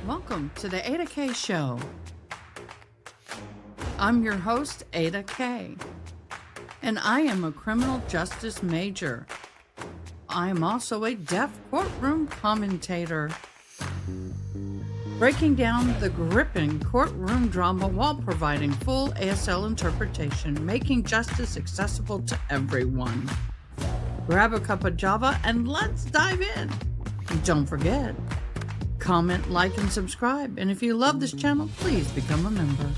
Welcome to the Ada K Show. I'm your host, Ada K, and I am a criminal justice major. I am also a deaf courtroom commentator, breaking down the gripping courtroom drama while providing full ASL interpretation, making justice accessible to everyone. Grab a cup of Java and let's dive in. And don't forget, comment, like, and subscribe. And if you love this channel, please become a member.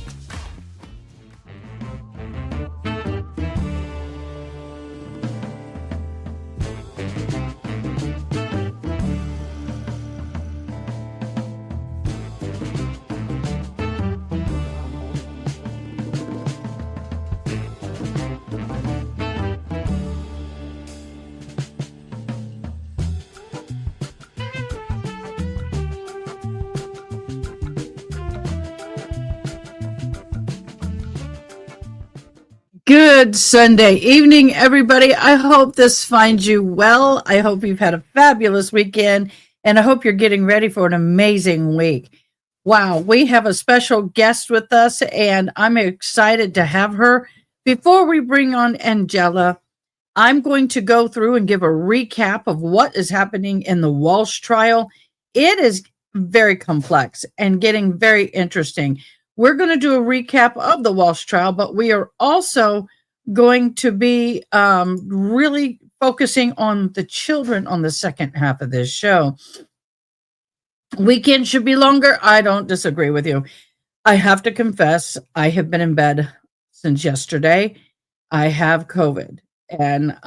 Good Sunday evening, everybody. I hope this finds you well. I hope you've had a fabulous weekend, and I hope you're getting ready for an amazing week. Wow, we have a special guest with us, and I'm excited to have her. Before we bring on Andjela, I'm going to go through and give a recap of what is happening in the Walshe trial. It is very complex and getting very interesting. We're going to do a recap of the Walshe trial, but we are also going to be really focusing on the children on the second half of this show. Weekend should be longer. I don't disagree with you. I have to confess, I have been in bed since yesterday. I have COVID. And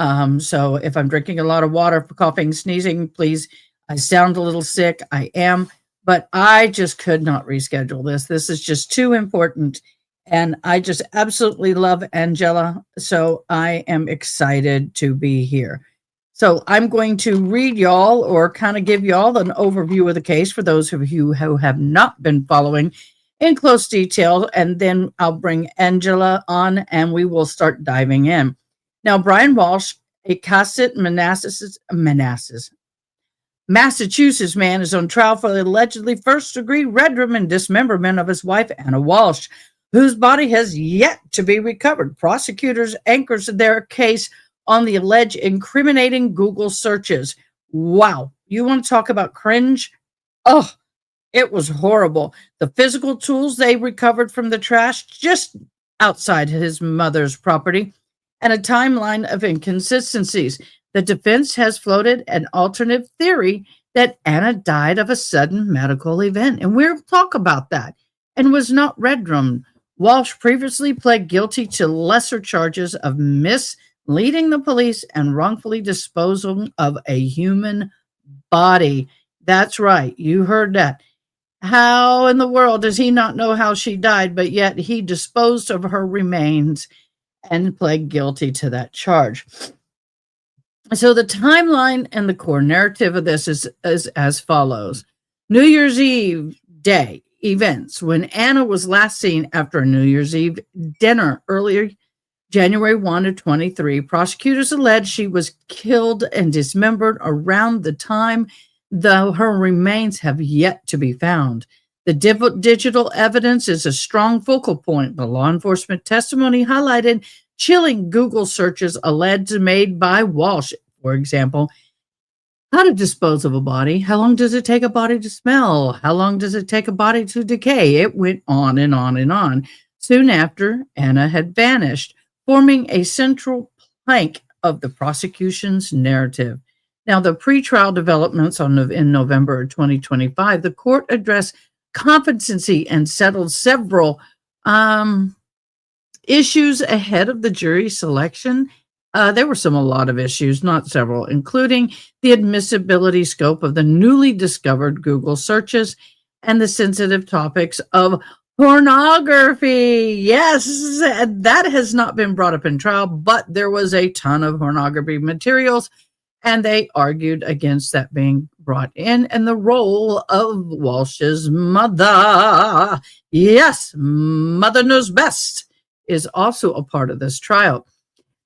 so if I'm drinking a lot of water, coughing, sneezing, please, I sound a little sick. I am. But I just could not reschedule this. This is just too important. And I just absolutely love Andjela. So I am excited to be here. So I'm going to read y'all or kind of give y'all an overview of the case for those of you who have not been following in close detail. And then I'll bring Andjela on and we will start diving in. Now, Brian Walshe, a Cossett, Massachusetts man is on trial for the allegedly first-degree redrum and dismemberment of his wife, Anna Walshe, whose body has yet to be recovered. Prosecutors anchors their case on the alleged incriminating Google searches. Wow. You want to talk about cringe? Oh, it was horrible. The physical tools they recovered from the trash just outside his mother's property, and a timeline of inconsistencies. The defense has floated an alternate theory that Anna died of a sudden medical event, and we'll talk about that, and was not redrummed. Walshe previously pled guilty to lesser charges of misleading the police and wrongfully disposing of a human body. That's right, you heard that. How in the world does he not know how she died, but yet he disposed of her remains and pled guilty to that charge? So the timeline and the core narrative of this is as follows. New Year's Eve day events. When Anna was last seen after a New Year's Eve dinner earlier, January 1 of 23, prosecutors allege she was killed and dismembered around the time, though her remains have yet to be found. The digital evidence is a strong focal point. The law enforcement testimony highlighted chilling Google searches alleged made by Walshe. For example, how to dispose of a body. How long does it take a body to smell? How long does it take a body to decay? It went on and on and on. Soon after, Anna had vanished, forming a central plank of the prosecution's narrative. Now, the pretrial developments in November of 2025, the court addressed competency and settled several issues ahead of the jury selection. There were a lot of issues, not several, including the admissibility scope of the newly discovered Google searches and the sensitive topics of pornography. Yes, that has not been brought up in trial, but there was a ton of pornography materials, and they argued against that being brought in, and the role of Walshe's mother. Yes, mother knows best is also a part of this trial.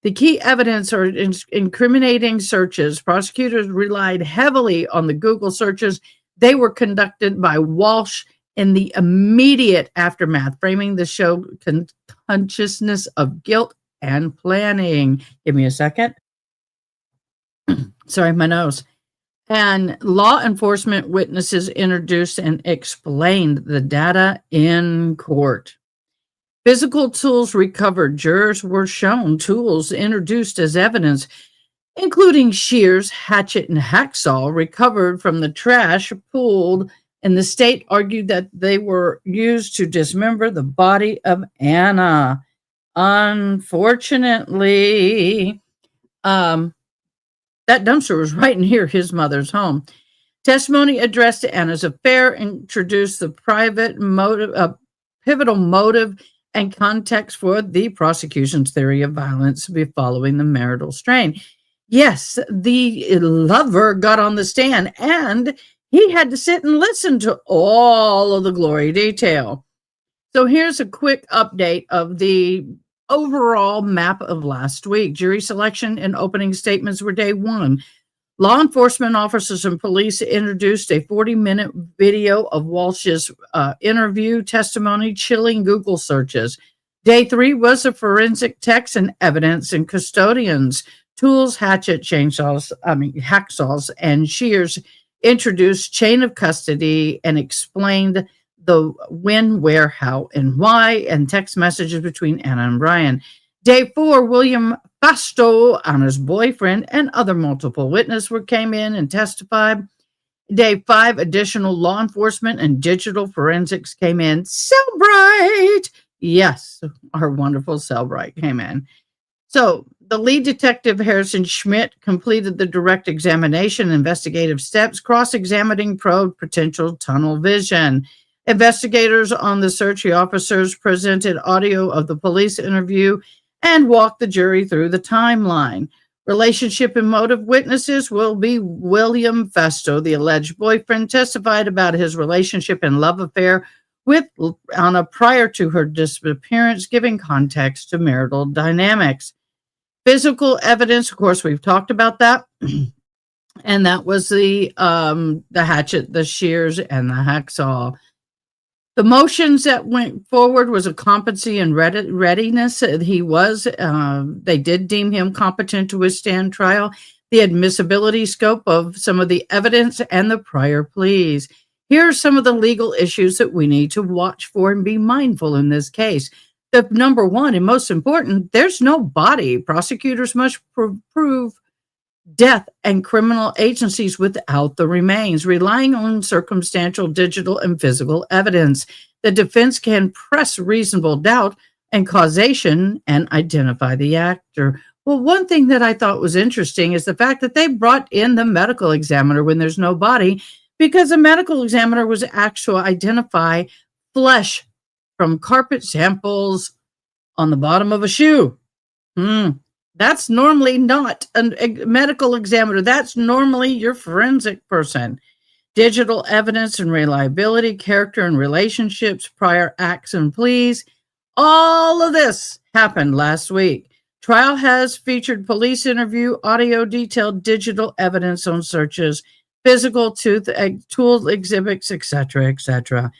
The key evidence are incriminating searches. Prosecutors relied heavily on the Google searches They were conducted by Walshe in the immediate aftermath, framing the show consciousness of guilt and planning. Give me a second. Sorry, my nose. And law enforcement witnesses introduced and explained the data in court. Physical tools recovered. Jurors were shown tools introduced as evidence, including shears, hatchet, and hacksaw recovered from the trash pooled, and the state argued that they were used to dismember the body of Anna. Unfortunately, that dumpster was right near his mother's home. Testimony addressed to Anna's affair introduced the pivotal motive and context for the prosecution's theory of violence following the marital strain. Yes, the lover got on the stand and he had to sit and listen to all of the glory detail. So here's a quick update of the overall map of last week. Jury selection and opening statements were day one. Law enforcement officers and police introduced a 40-minute video of Walshe's interview testimony, chilling Google searches. Day three was the forensic text and evidence and custodians. Tools, hatchet, hacksaws, and shears introduced chain of custody and explained the when, where, how, and why, and text messages between Anna and Brian. Day four, William Fasto, Anna's boyfriend, and other multiple witnesses came in and testified. Day five, additional law enforcement and digital forensics came in. Cellbrite! Yes, our wonderful Cellbrite came in. So the lead detective, Harrison Schmidt, completed the direct examination investigative steps, cross-examining probe potential tunnel vision. Investigators on the search officers presented audio of the police interview and walked the jury through the timeline. Relationship and motive witnesses will be William Fasto, the alleged boyfriend, testified about his relationship and love affair with Anna prior to her disappearance, giving context to marital dynamics. Physical evidence, of course, we've talked about that. And that was the hatchet, the shears, and the hacksaw. The motions that went forward was a competency and readiness. They did deem him competent to withstand trial. The admissibility scope of some of the evidence and the prior pleas. Here are some of the legal issues that we need to watch for and be mindful in this case. The number one and most important, there's no body. Prosecutors must prove death and criminal agencies without the remains, relying on circumstantial, digital, and physical evidence. The defense can press reasonable doubt and causation and identify the actor. Well, one thing that I thought was interesting is the fact that they brought in the medical examiner when there's no body, because the medical examiner was actually identify flesh from carpet samples on the bottom of a shoe. That's normally not a medical examiner. That's normally your forensic person. Digital evidence and reliability, character and relationships, prior acts and pleas. All of this happened last week. Trial has featured police interview, audio detailed digital evidence on searches, physical tool exhibits, etc., etc.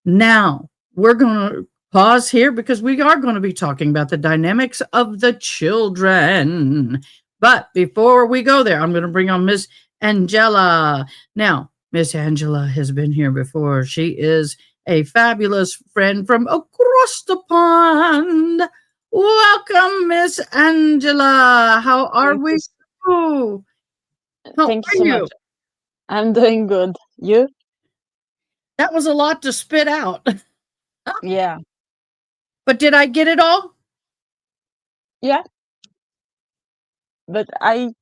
Now, we're going to pause here because we are going to be talking about the dynamics of the children. But before we go there, I'm going to bring on Miss Andjela. Now, Miss Andjela has been here before. She is a fabulous friend from across the pond. Welcome, Miss Andjela. How are we? Thank you so much. I'm doing good. You? That was a lot to spit out. Yeah. But did I get it all? Yeah. But I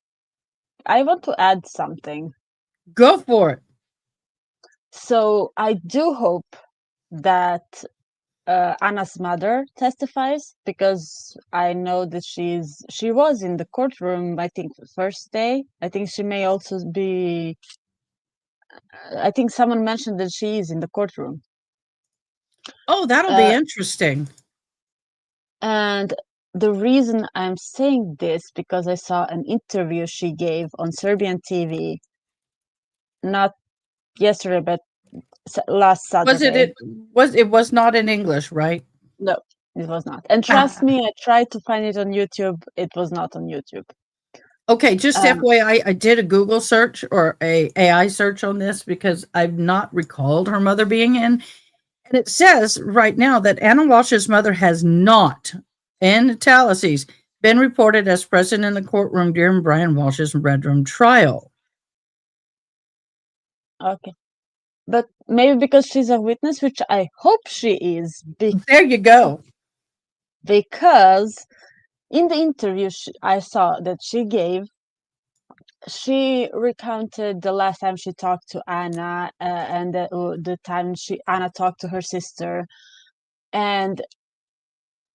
want to add something. Go for it. So I do hope that Anna's mother testifies, because I know that she was in the courtroom, I think, the first day. I think she may also be. I think someone mentioned that she is in the courtroom. Oh, that'll be interesting. And the reason I'm saying this, because I saw an interview she gave on Serbian TV not yesterday, but last Saturday. It was not in English, right? No, it was not. And trust me, I tried to find it on YouTube. It was not on YouTube. Okay, just FYI, I did a Google search or a AI search on this because I've not recalled her mother being in. And it says right now that Anna Walshe's mother has not, in italics, been reported as present in the courtroom during Brian Walshe's Red Room trial. Okay. But maybe because she's a witness, which I hope she is. There you go. Because in the interview I saw that she gave, she recounted the last time she talked to Anna and the time Anna talked to her sister. And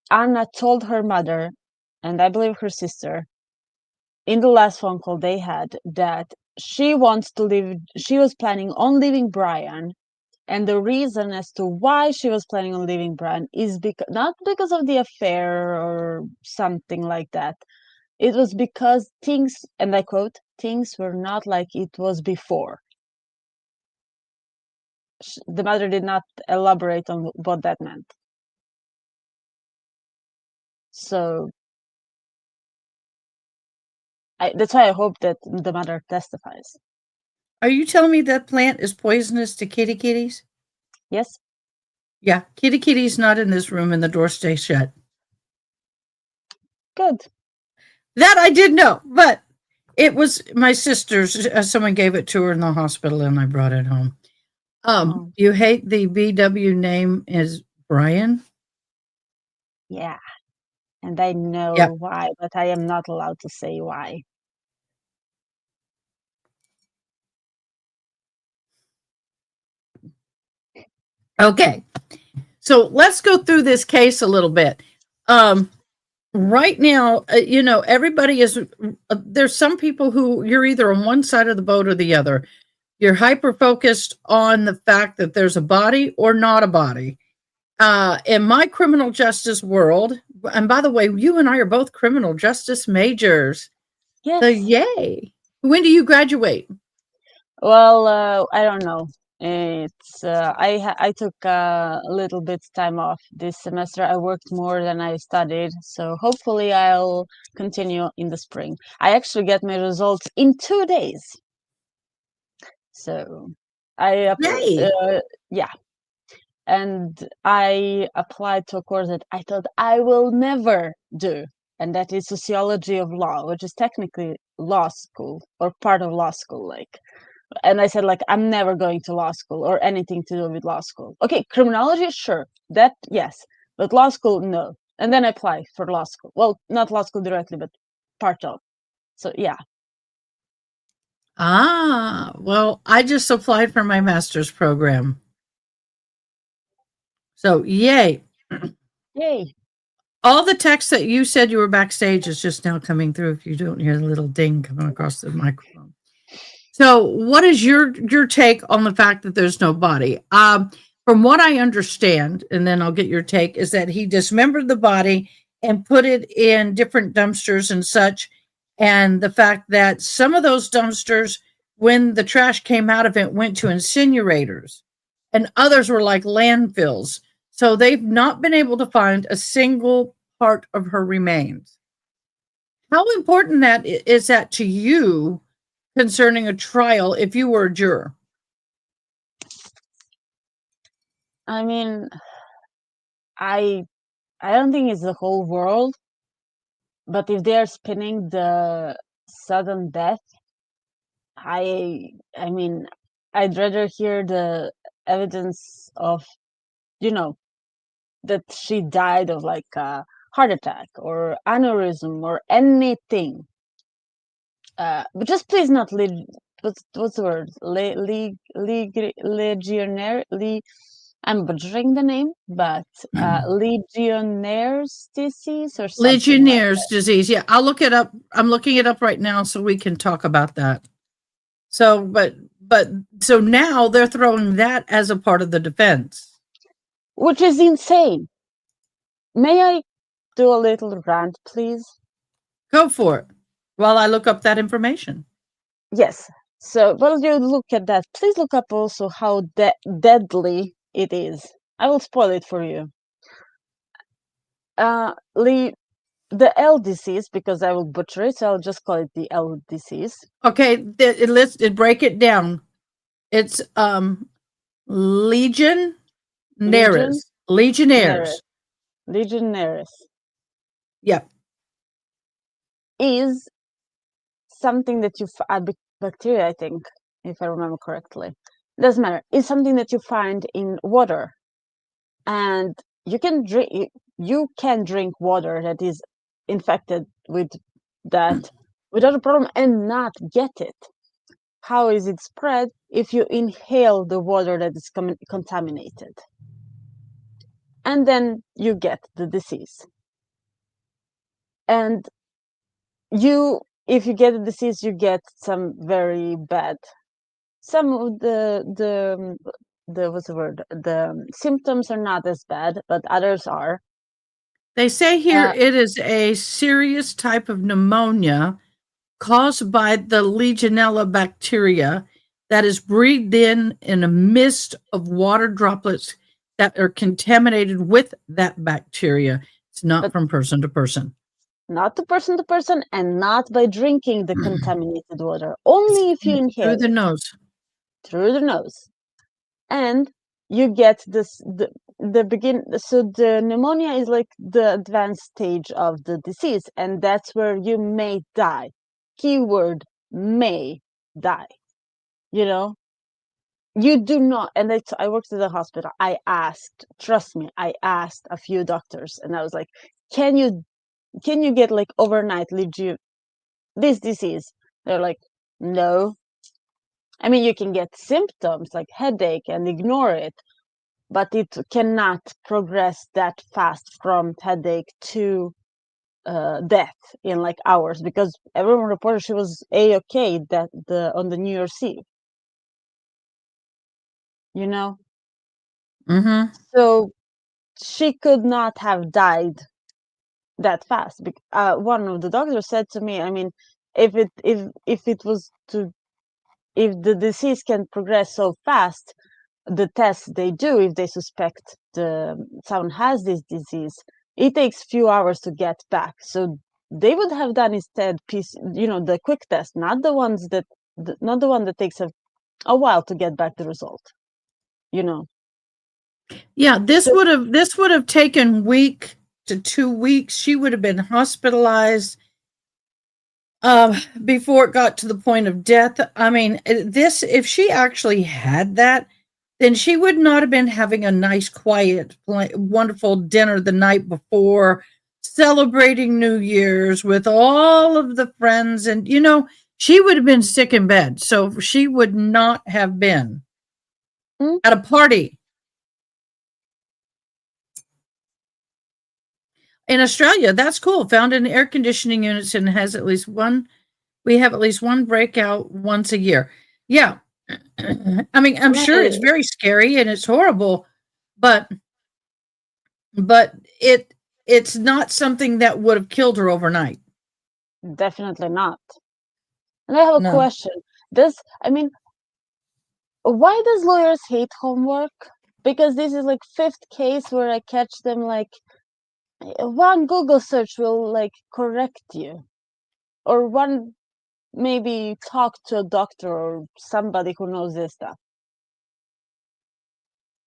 Anna told her mother, and I believe her sister, in the last phone call they had, that she wants to leave. She was planning on leaving Brian. And the reason as to why she was planning on leaving Brian is not because of the affair or something like that. It was because things, and I quote, things were not like it was before. The mother did not elaborate on what that meant. So that's why I hope that the mother testifies. Are you telling me that plant is poisonous to kitties? Yes. Yeah, kitty's not in this room and the door stays shut. Good. That I did know, but it was my sister's. Someone gave it to her in the hospital and I brought it home. You hate the BW name is Brian? Yeah. And I know why, but I am not allowed to say why. Okay. So let's go through this case a little bit. Right now, everybody is, there's some people who you're either on one side of the boat or the other. You're hyper focused on the fact that there's a body or not a body. In my criminal justice world, and by the way, you and I are both criminal justice majors. Yes. So yay. When do you graduate? Well, I don't know. It's I took a little bit time off this semester. I worked more than I studied, so hopefully I'll continue in the spring. I actually get my results in 2 days. So yeah. And I applied to a course that I thought I will never do, and that is sociology of law, which is technically law school or part of law school, like. And I said, like, I'm never going to law school or anything to do with law school. Okay, criminology, sure, that yes, but law school, no. And then I apply for law school. Well, not law school directly, but part of. So yeah. Well, I just applied for my master's program. So yay. Yay. All the text that you said you were backstage is just now coming through. If you don't hear the little ding coming across the microphone. So what is your take on the fact that there's no body? From what I understand, and then I'll get your take, is that he dismembered the body and put it in different dumpsters and such. And the fact that some of those dumpsters, when the trash came out of it, went to incinerators and others were like landfills. So they've not been able to find a single part of her remains. How important is that to you concerning a trial if you were a juror? I mean, I don't think it's the whole world, but if they are spinning the sudden death, I mean, I'd rather hear the evidence of, that she died of like a heart attack or aneurysm or anything. But just please not what's the word? Legionnaire. I'm butchering the name, but Legionnaire's disease or something. Legionnaire's disease. Yeah, I'll look it up. I'm looking it up right now so we can talk about that. So, so now they're throwing that as a part of the defense, which is insane. May I do a little rant, please? Go for it while I look up that information. Yes. So while you look at that, please look up also how deadly it is. I will spoil it for you. The L disease, because I will butcher it, so I'll just call it the L disease. Okay, let's break it down. It's legionnaires. Legionnaires. Legionnaires Yep. is something that you bacteria, I think, if I remember correctly. Doesn't matter. It's something that you find in water, and you can drink water that is infected with that without a problem and not get it. How is it spread? If you inhale the water that is contaminated, and then you get the disease. And if you get the disease, you get some very bad. Some of the what's the word? The symptoms are not as bad, but others are. They say here it is a serious type of pneumonia caused by the Legionella bacteria that is breathed in a mist of water droplets that are contaminated with that bacteria. It's not from person to person. Not to person, and not by drinking the contaminated water. Only if you inhale through the nose. Through the nose. And you get this so the pneumonia is like the advanced stage of the disease, and that's where you may die. Keyword may die. You do not. And I worked at the hospital. Trust me, I asked a few doctors, and I was like, can you get like overnight this disease? They're like, no. I mean, you can get symptoms like headache and ignore it, but it cannot progress that fast from headache to death in like hours, because everyone reported she was A-okay on the New Year's Eve. Mm-hmm. So she could not have died that fast. One of the doctors said to me, I mean, if the disease can progress so fast, the tests they do, if they suspect someone has this disease, it takes few hours to get back. So they would have done instead the quick test, not the one that takes a while to get back the result. Yeah, this would have taken week to 2 weeks. She would have been hospitalized before it got to the point of death. I mean, if she actually had that, then she would not have been having a nice, quiet, wonderful dinner the night before, celebrating New Year's with all of the friends. And, she would have been sick in bed. So she would not have been at a party. In Australia, that's cool. Found in air conditioning units and has at least one. We have at least one breakout once a year. Yeah. I mean, I'm sure it's very scary and it's horrible, but it's not something that would have killed her overnight. Definitely not. And I have a question. Why does lawyers hate homework? Because this is like 5th case where I catch them like one Google search will like correct you, or one maybe talk to a doctor or somebody who knows this stuff.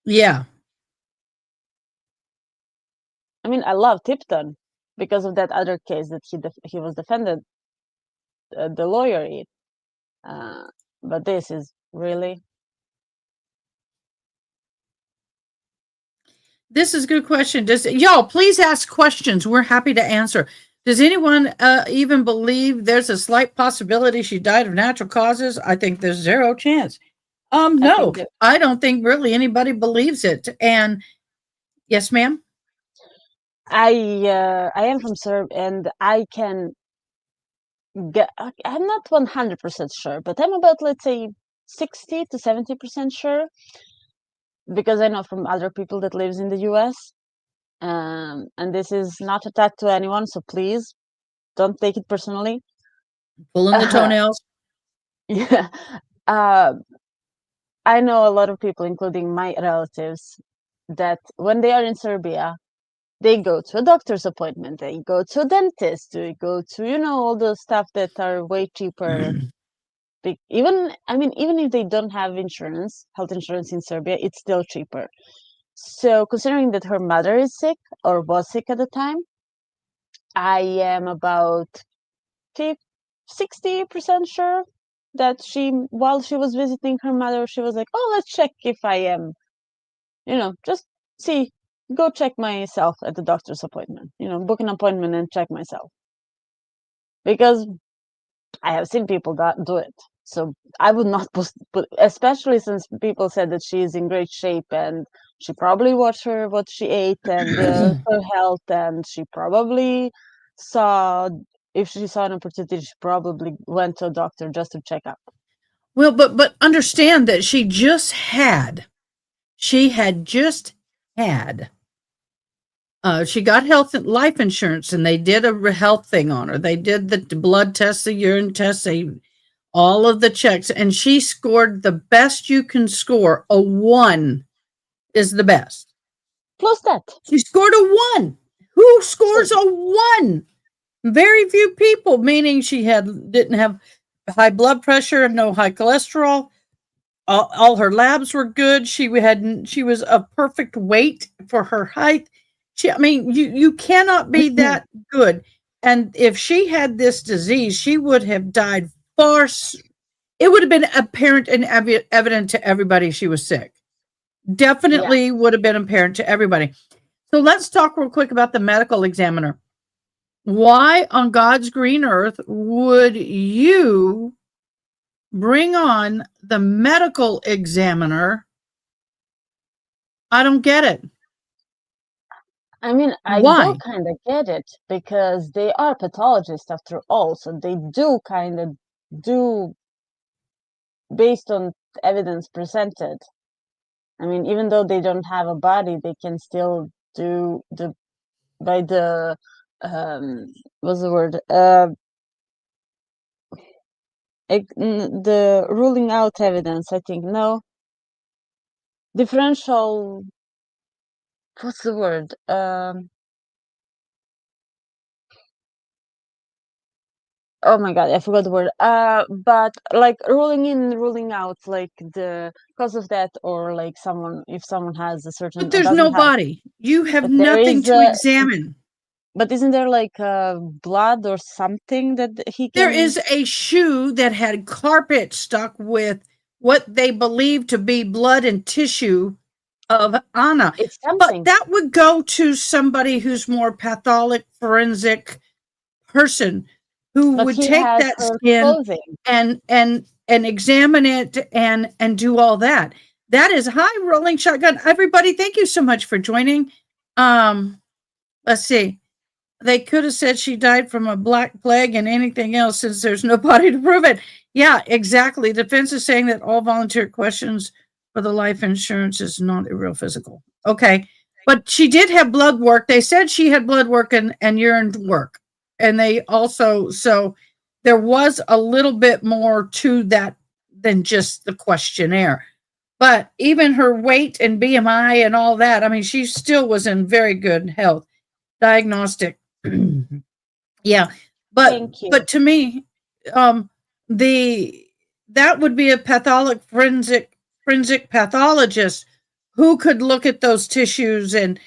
Yeah. I mean, I love Tipton because of that other case that he was defended the lawyer in. But this is really. This is a good question. Y'all please ask questions. We're happy to answer. Does anyone even believe there's a slight possibility she died of natural causes? I think there's zero chance. No, I don't think really anybody believes it. And yes, ma'am. I am from Serbia, and I can get. I'm not 100% sure, but I'm about, let's say, 60 to 70% sure, because I know from other people that lives in the US. And this is not attack to anyone, so please don't take it personally. Pulling the toenails. Yeah. Uh, I know a lot of people, including my relatives, that when they are in Serbia, they go to a doctor's appointment, they go to a dentist, they go to, all the stuff that are way cheaper. Even if they don't have health insurance in Serbia, it's still cheaper. So considering that her mother is sick or was sick at the time, I am about 60% sure that while she was visiting her mother, she was like, "Oh, let's check if I am, just see, go check myself at the doctor's appointment, book an appointment and check myself." Because I have seen people do it. So I would not put, especially since people said that she is in great shape and she probably watched what she ate and her health, and she probably saw, if she saw an opportunity, she probably went to a doctor just to check up. Well, but understand that she had just had, she got life insurance, and they did a health thing on her. They did the blood tests, the urine tests, all of the checks, and she scored the best you can score. A 1 is the best. Plus that. She scored a 1. Who scores a 1? Very few people, meaning she didn't have high blood pressure and no high cholesterol. All her labs were good. She was a perfect weight for her height. You cannot be that good. And if she had this disease, she would have died far. It would have been apparent and evident to everybody she was sick. Definitely would have been apparent to everybody. So let's talk real quick about the medical examiner. Why on God's green earth would you bring on the medical examiner? I don't get it. I mean, I Why? do kind of get it, because they are pathologists after all, so they do kind of do based on evidence presented. I mean, even though they don't have a body, they can still do what's the word? The ruling out evidence, I think. No. Differential, what's the word? Oh my God, I forgot the word. But like ruling in, ruling out, like the cause of death, or like if someone has a certain, But there's doesn't no have, body. You have but there nothing is to examine. but isn't there like blood or something that he There can? is a shoe that had carpet stuck with what they believe to be blood and tissue of Anna. It's But something. that would go to somebody who's more pathologic, forensic person who But would he take has that her skin clothing. and examine it and do all that. That is high rolling shotgun. Everybody, thank you so much for joining. Let's see. They could have said she died from a black plague and anything else, since there's no body to prove it. Yeah, exactly. Defense is saying that all volunteer questions for the life insurance is not a real physical. Okay. But she did have blood work. They said she had blood work and urine work. And they also, so there was a little bit more to that than just the questionnaire. But even her weight and BMI and all that, I mean, she still was in very good health. Diagnostic. Yeah. Thank you. But to me, the that would be a forensic pathologist who could look at those tissues and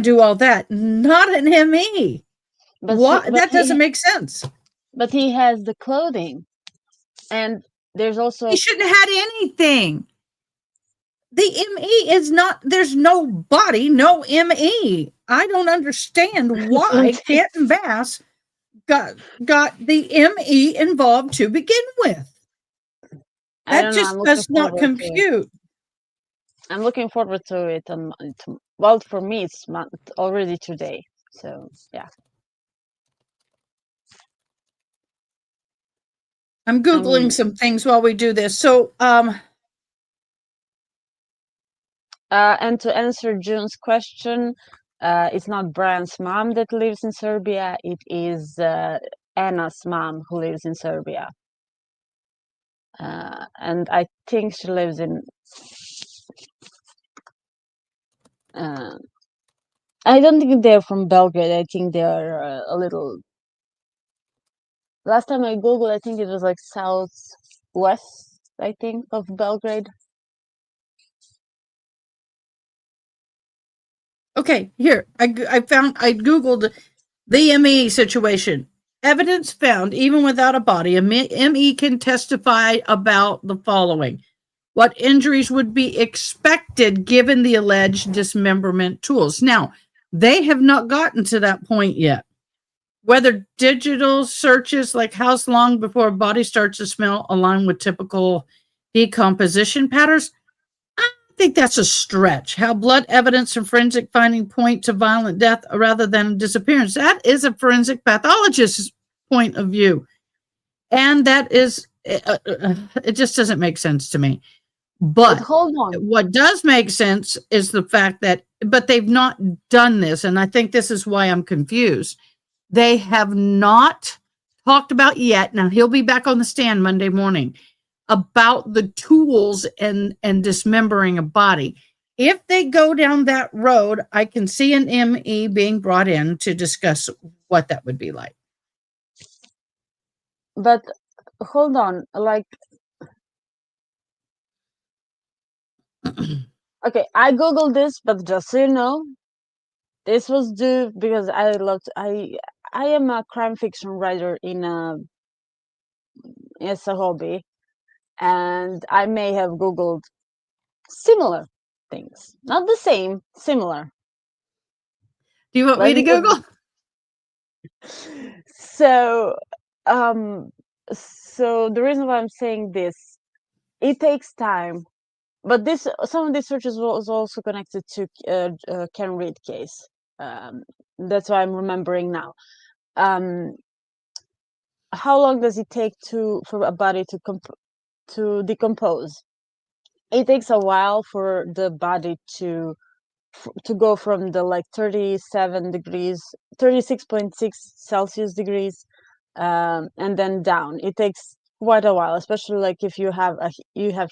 do all that, not an ME. Why? That doesn't make sense. But he has the clothing, and there's also He shouldn't have had anything. The ME is not, there's no body, no ME. I don't understand why Canton Bass got the ME involved to begin with. That just does not compute. I'm looking forward to it. Well, for me, it's already today. So yeah. I'm Googling some things while we do this. So, and to answer June's question, it's not Brian's mom that lives in Serbia. It is Anna's mom who lives in Serbia. and I think she lives in. I don't think they're from Belgrade. I think they're a little. Last time I googled, I think it was like southwest. I think of Belgrade. Okay, here I googled the ME situation. Evidence found, even without a body, a ME can testify about the following: what injuries would be expected given the alleged dismemberment tools. Now, they have not gotten to that point yet. Whether digital searches like how long before a body starts to smell align with typical decomposition patterns, I think that's a stretch. How blood evidence and forensic finding point to violent death rather than disappearance. That is a forensic pathologist's point of view. And that is, it just doesn't make sense to me. But hold on. What does make sense is the fact that, but they've not done this. And I think this is why I'm confused. They have not talked about yet. Now, he'll be back on the stand Monday morning about the tools and dismembering a body. If they go down that road, I can see an ME being brought in to discuss what that would be like. But hold on, like, okay, I googled this, but just so you know, this was due because I am a crime fiction writer as a hobby, and I may have googled similar things, not the same, similar. Do you want me to Google? So, so the reason why I'm saying this, it takes time, but some of these searches was also connected to Ken Reed case. That's why I'm remembering now. How long does it take for a body to decompose? It takes a while for the body to go from the like 37 degrees, 36.6 Celsius degrees, and then down. It takes quite a while, especially like if you have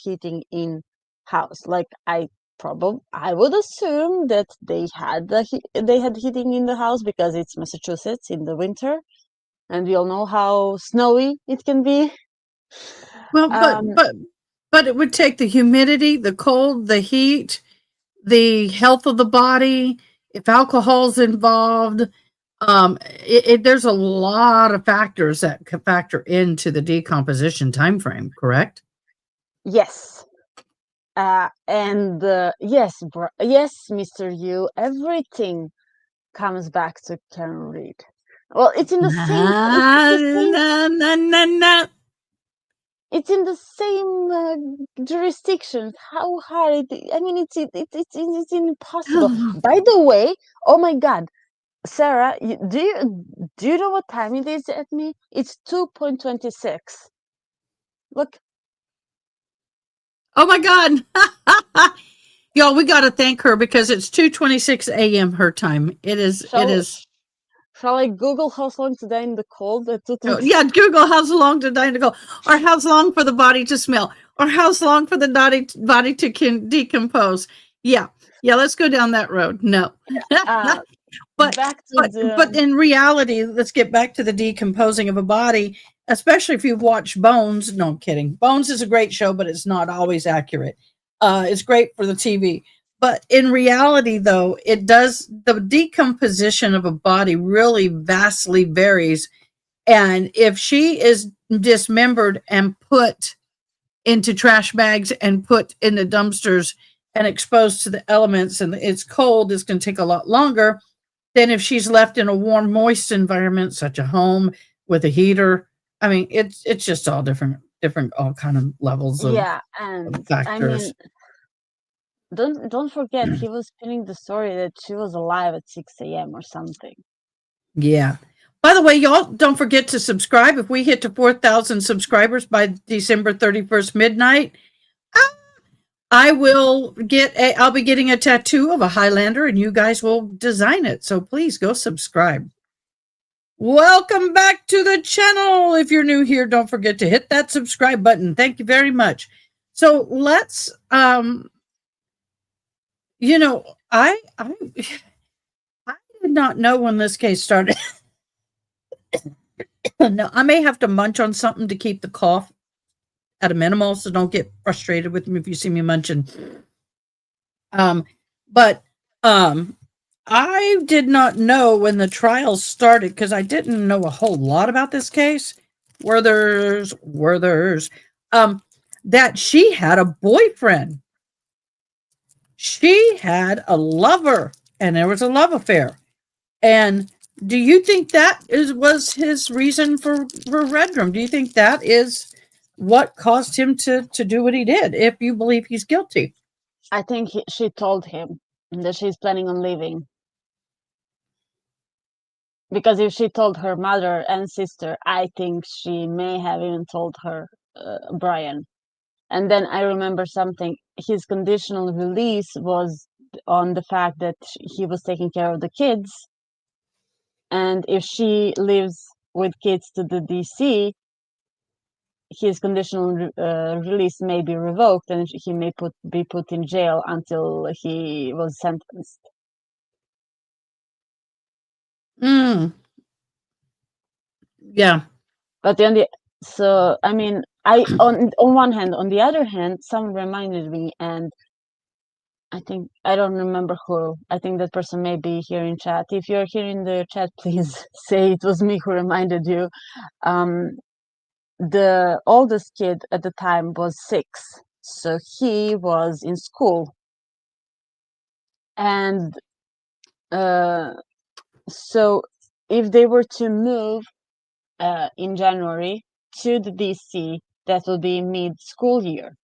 heating in house. Like I would assume that they had heating in the house because it's Massachusetts in the winter, and we all know how snowy it can be. Well, but it would take the humidity, the cold, the heat, the health of the body. If alcohol's involved, there's a lot of factors that could factor into the decomposition time frame. Correct? Yes. And yes, Mr. Yu, everything comes back to Karen Reed. Well, it's in the same. It's in the same jurisdiction. How hard I mean, it's impossible. By the way, oh my God, Sarah, do you know what time it is at me? It's 2:26. Look. Oh my God. Y'all, we got to thank her because it's 2:26 a.m. her time. It is. Shall I Google how long to die in the cold at 2:26? Yeah, Google how long to die in the cold, or how long for the body to smell, or how long for the body to decompose. Yeah, let's go down that road. No. But in reality, let's get back to the decomposing of a body, especially if you've watched Bones. No, I'm kidding. Bones is a great show, but it's not always accurate. It's great for the TV. But in reality, though, the decomposition of a body really vastly varies. And if she is dismembered and put into trash bags and put in the dumpsters and exposed to the elements and it's cold, it's going to take a lot longer than if she's left in a warm, moist environment, such a home with a heater. I mean, it's just all different, all kind of levels of, and factors. I mean, don't forget, he was spinning the story that she was alive at 6 a.m. or something. Yeah. By the way, y'all don't forget to subscribe. If we hit to 4,000 subscribers by December 31st midnight, I'll be getting a tattoo of a Highlander and you guys will design it. So please go subscribe. Welcome back to the channel. If you're new here, don't forget to hit that subscribe button. Thank you very much. So let's you know, I did not know when this case started. No, I may have to munch on something to keep the cough at a minimal, so don't get frustrated with me if you see me munching. But I did not know when the trial started because I didn't know a whole lot about this case. Werther's, that she had a boyfriend. She had a lover, and there was a love affair. And do you think that was his reason for Redrum? Do you think that is what caused him to do what he did, if you believe he's guilty? I think she told him that she's planning on leaving. Because if she told her mother and sister, I think she may have even told her Brian. And then I remember something. His conditional release was on the fact that he was taking care of the kids. And if she lives with kids to the DC, his conditional release may be revoked and he may be put in jail until he was sentenced. Yeah. But so I mean, on one hand, on the other hand, someone reminded me, and I don't remember who. I think that person may be here in chat. If you're here in the chat, please say it was me who reminded you. The oldest kid at the time was 6, so he was in school, and so if they were to move in January to the DC, that will be mid-school year.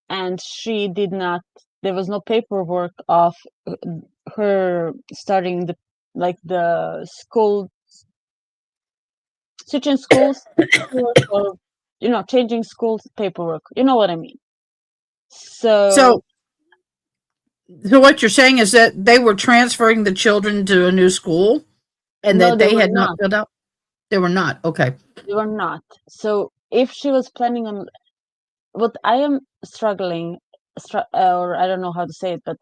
And she did not, there was no paperwork of her starting the school, switching schools, or, changing school paperwork. You know what I mean? So what you're saying is that they were transferring the children to a new school and no, that they had not filled out? They were not. Okay. They were not. So if she was planning on, what I am struggling, or I don't know how to say it, but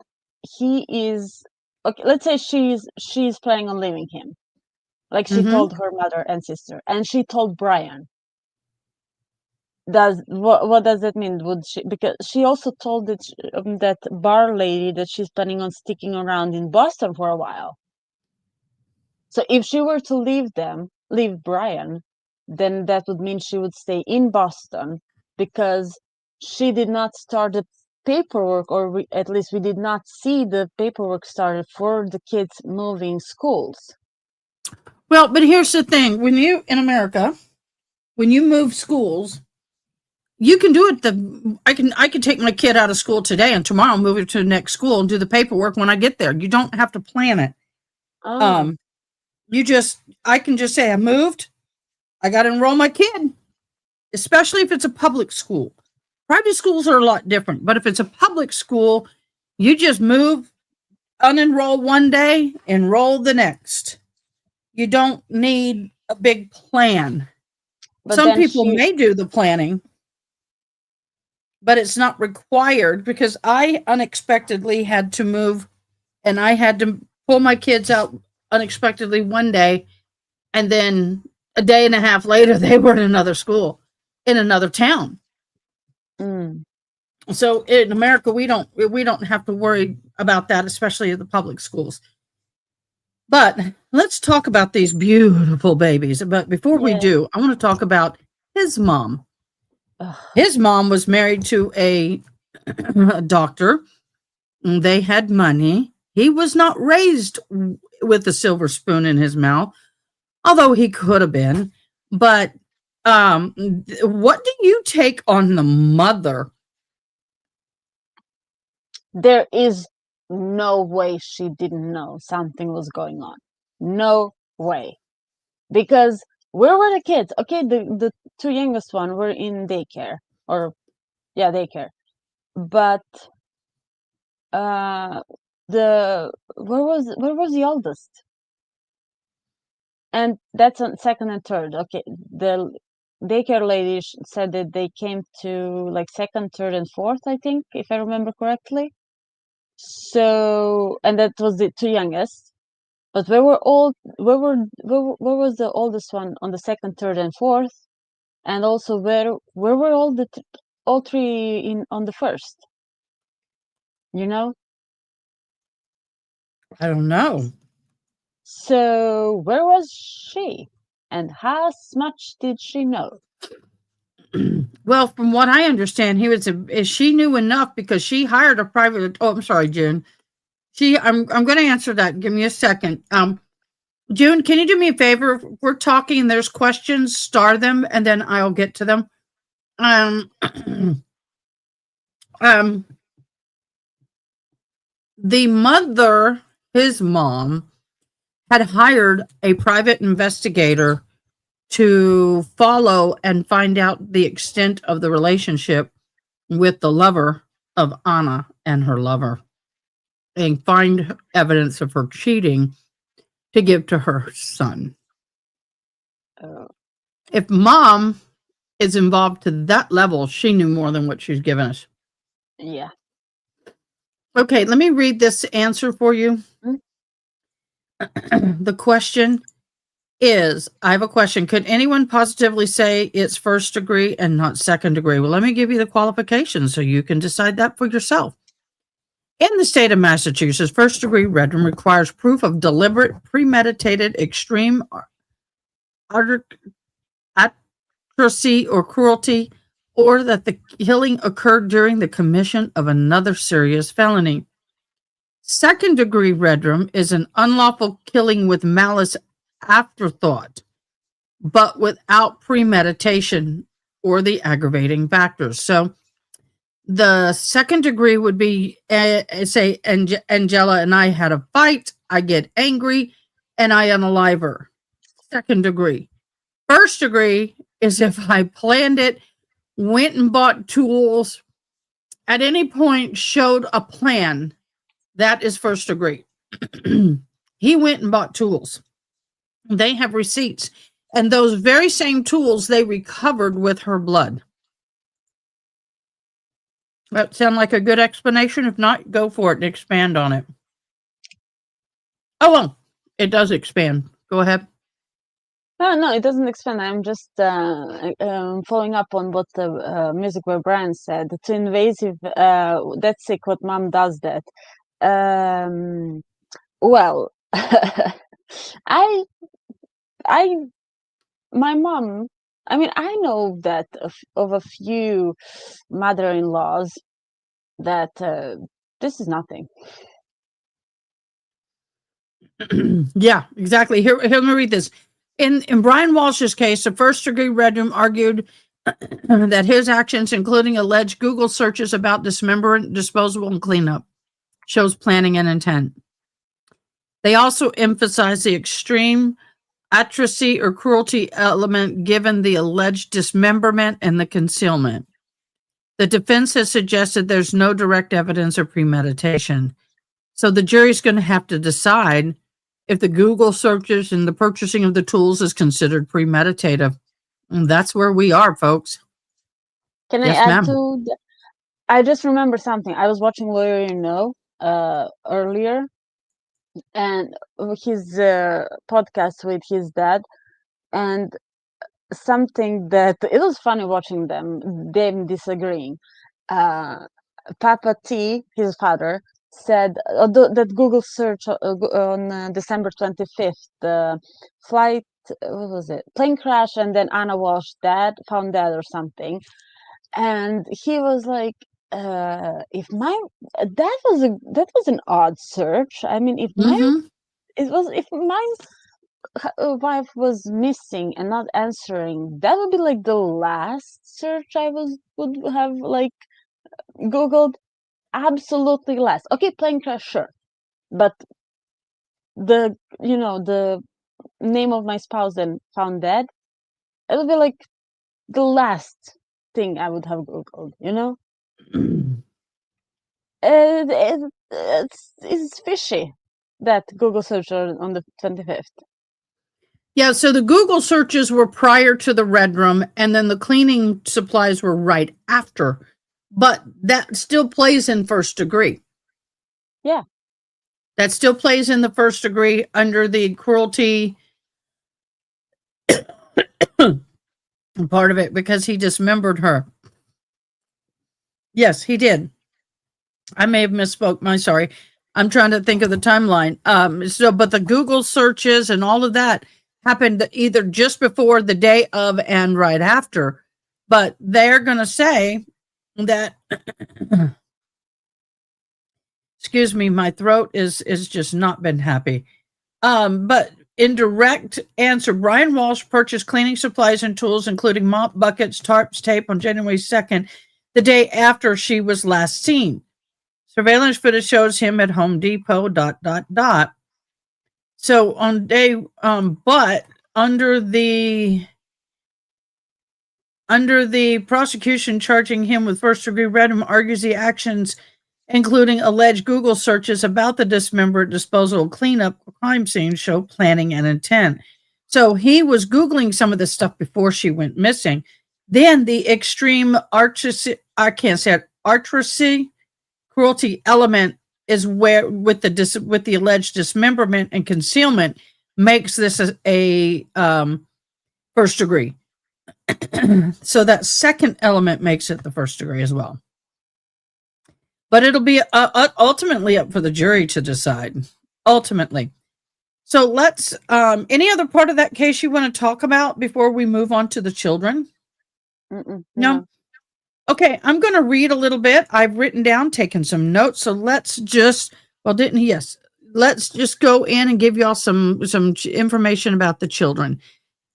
he is, okay, let's say she's planning on leaving him. Like she told her mother and sister, and she told Brian. What does that mean? Would she, because she also told that bar lady that she's planning on sticking around in Boston for a while. So if she were to leave Brian, then that would mean she would stay in Boston because she did not start the paperwork, or at least we did not see the paperwork started for the kids moving schools. Well, but here's the thing: in America, when you move schools, you can do it. I can take my kid out of school today and tomorrow move it to the next school and do the paperwork when I get there. You don't have to plan it. Oh. I can just say I moved. I got to enroll my kid, especially if it's a public school. Private schools are a lot different, but if it's a public school, you just move, unenroll one day, enroll the next. You don't need a big plan. But some people may do the planning, but it's not required because I unexpectedly had to move and I had to pull my kids out unexpectedly one day. And then a day and a half later, they were in another school in another town. So in America, we don't have to worry about that, especially at the public schools. But let's talk about these beautiful babies. But before we do, I want to talk about his mom. His mom was married to a doctor. They had money. He was not raised with a silver spoon in his mouth, although he could have been. But what do you take on the mother? There is no way she didn't know something was going on. No way. Because where were the kids? Okay, the 2 youngest one were in daycare, daycare. But where was the oldest? And that's on second and third. Okay, the daycare lady said that they came to like second, third, and fourth, I think, if I remember correctly. So, and that was the two youngest. But where where was the oldest one on the second, third, and fourth? And also where were all three in on the first? You know? I don't know. So where was she? And how much did she know? Well, from what I understand, she knew enough because she hired a private. Oh, I'm sorry, June. I'm going to answer that. Give me a second. June, can you do me a favor? If we're talking and there's questions, star them, and then I'll get to them. The mother, his mom, had hired a private investigator to follow and find out the extent of the relationship with the lover of Anna and her lover and find evidence of her cheating to give to her son. If mom is involved to that level, she knew more than what she's given us. Yeah. Okay, let me read this answer for you. The question is, I have a question. Could anyone positively say it's first degree and not second degree? Well, let me give you the qualifications so you can decide that for yourself. In the state of Massachusetts, first degree redrum requires proof of deliberate, premeditated, extreme atrocity or cruelty, or that the killing occurred during the commission of another serious felony. Second degree redrum is an unlawful killing with malice afterthought, but without premeditation or the aggravating factors. So the second degree would be, say, Andjela and I had a fight. I get angry and I unalive her. Second degree. First degree is if I planned it, went and bought tools, at any point showed a plan. That is first degree. He went and bought tools. They have receipts. And those very same tools they recovered with her blood. That sound like a good explanation? If not, go for it and expand on it. Oh, well, it does expand. Go ahead. No, it doesn't expand. I'm just following up on what the music where Brian said. It's invasive. That's sick. What mom does that. Well, my mom. I mean, I know that of a few mother-in-laws that this is nothing. Yeah, exactly. Here, let me read this. In Brian Walshe's case, the first degree redrum argued that his actions, including alleged Google searches about dismemberment, disposal, and cleanup, shows planning and intent. They also emphasize the extreme atrocity or cruelty element given the alleged dismemberment and the concealment. The defense has suggested there's no direct evidence of premeditation. So the jury's going to have to decide if the Google searches and the purchasing of the tools is considered premeditative. And that's where we are, folks. Can Yes, I add ma'am. to? I just remember something. I was watching Lawyer You Know earlier, and his podcast with his dad, and something that it was funny watching them disagreeing. Papa T, his father, said that Google search on December 25th, the flight, what was it, plane crash, and then Anna Walshe found dead or something, and he was like, if my that was an odd search. I mean, if my wife was missing and not answering, that would be like the last search I would have like Googled. Absolutely last. Okay, plane crash, sure, but the name of my spouse and found dead, it would be like the last thing I would have Googled. It's fishy, that Google search on the 25th. Yeah, so the Google searches were prior to the Red Room, and then the cleaning supplies were right after. But that still plays in first degree. Yeah. That still plays in the first degree under the cruelty part of it because he dismembered her. Yes, he did. I may have misspoke. I'm sorry. I'm trying to think of the timeline. But the Google searches and all of that happened either just before, the day of, and right after. But they're going to say that, excuse me, my throat is just not been happy. But in direct answer, Brian Walshe purchased cleaning supplies and tools, including mop buckets, tarps, tape on January 2nd, the day after she was last seen. Surveillance footage shows him at Home Depot, ... So on day, but under the prosecution charging him with first-degree murder, argues the actions, including alleged Google searches about the dismembered, disposal, cleanup, crime scene, show planning and intent. So he was Googling some of this stuff before she went missing. Then the extreme artistry, cruelty element is where, with the alleged dismemberment and concealment, makes this a first degree. So that second element makes it the first degree as well. But it'll be ultimately up for the jury to decide. Ultimately. So let's, any other part of that case you want to talk about before we move on to the children? No? Okay, I'm going to read a little bit. I've written down, taken some notes. So let's just, let's just go in and give y'all some information about the children.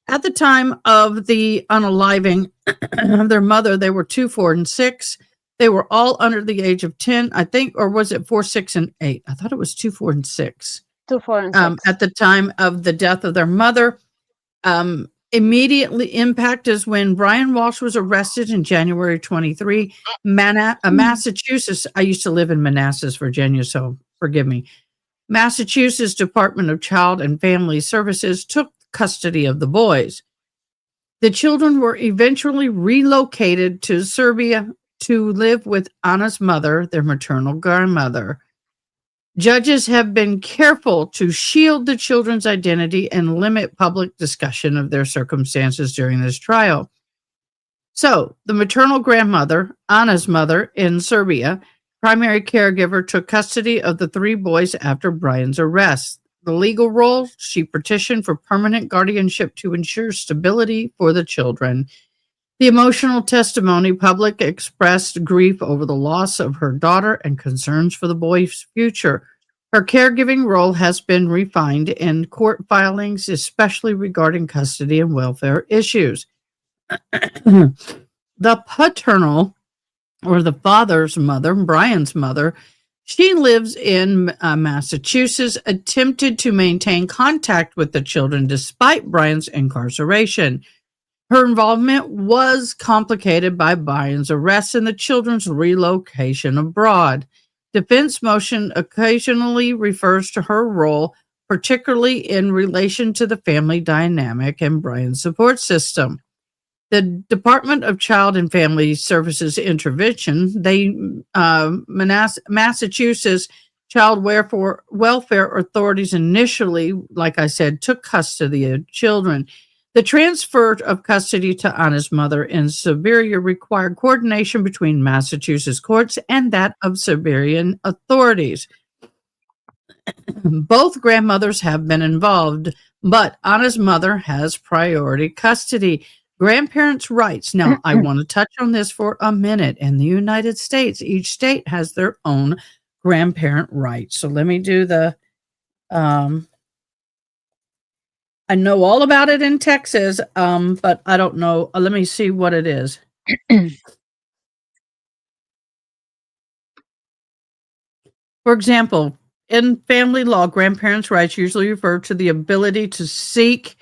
At the time of the unaliving of their mother, they were 2, 4, and 6. They were all under the age of 10, I think, or was it 4, 6, and 8? I thought it was 2, 4, and 6. 2, 4, and 6. At the time of the death of their mother. Immediately impact is when Brian Walshe was arrested in January 23, Massachusetts. I used to live in Manassas, Virginia, so forgive me. Massachusetts Department of Child and Family Services took custody of the boys. The children were eventually relocated to Serbia to live with Anna's mother, their maternal grandmother. Judges have been careful to shield the children's identity and limit public discussion of their circumstances during this trial. So, the maternal grandmother, Anna's mother in Serbia, primary caregiver, took custody of the 3 boys after Brian's arrest. The legal role, she petitioned for permanent guardianship to ensure stability for the children. The emotional testimony, public expressed grief over the loss of her daughter and concerns for the boy's future. Her caregiving role has been refined in court filings, especially regarding custody and welfare issues. The paternal, or the father's mother, Brian's mother, she lives in Massachusetts, attempted to maintain contact with the children despite Brian's incarceration. Her involvement was complicated by Brian's arrest and the children's relocation abroad. Defense motion occasionally refers to her role, particularly in relation to the family dynamic and Brian's support system. The Department of Child and Family Services intervention, Massachusetts Child Welfare Authorities initially, like I said, took custody of children. The transfer of custody to Anna's mother in Serbia required coordination between Massachusetts courts and that of Serbian authorities. Both grandmothers have been involved, but Anna's mother has priority custody. Grandparents' rights. Now, I want to touch on this for a minute. In the United States, each state has their own grandparent rights. So let me do the... I know all about it in Texas, but I don't know. Let me see what it is. For example, in family law, grandparents' rights usually refer to the ability to seek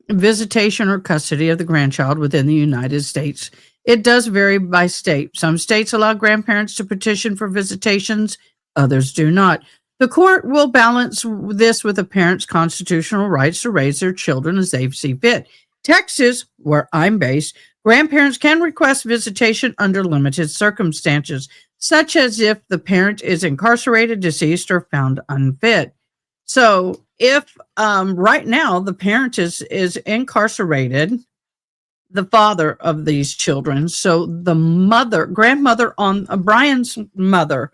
visitation or custody of the grandchild within the United States. It does vary by state. Some states allow grandparents to petition for visitations, others do not. The court will balance this with a parent's constitutional rights to raise their children as they see fit. Texas, where I'm based, grandparents can request visitation under limited circumstances, such as if the parent is incarcerated, deceased, or found unfit. So, if right now the parent is incarcerated, the father of these children, so the grandmother on Brian's mother,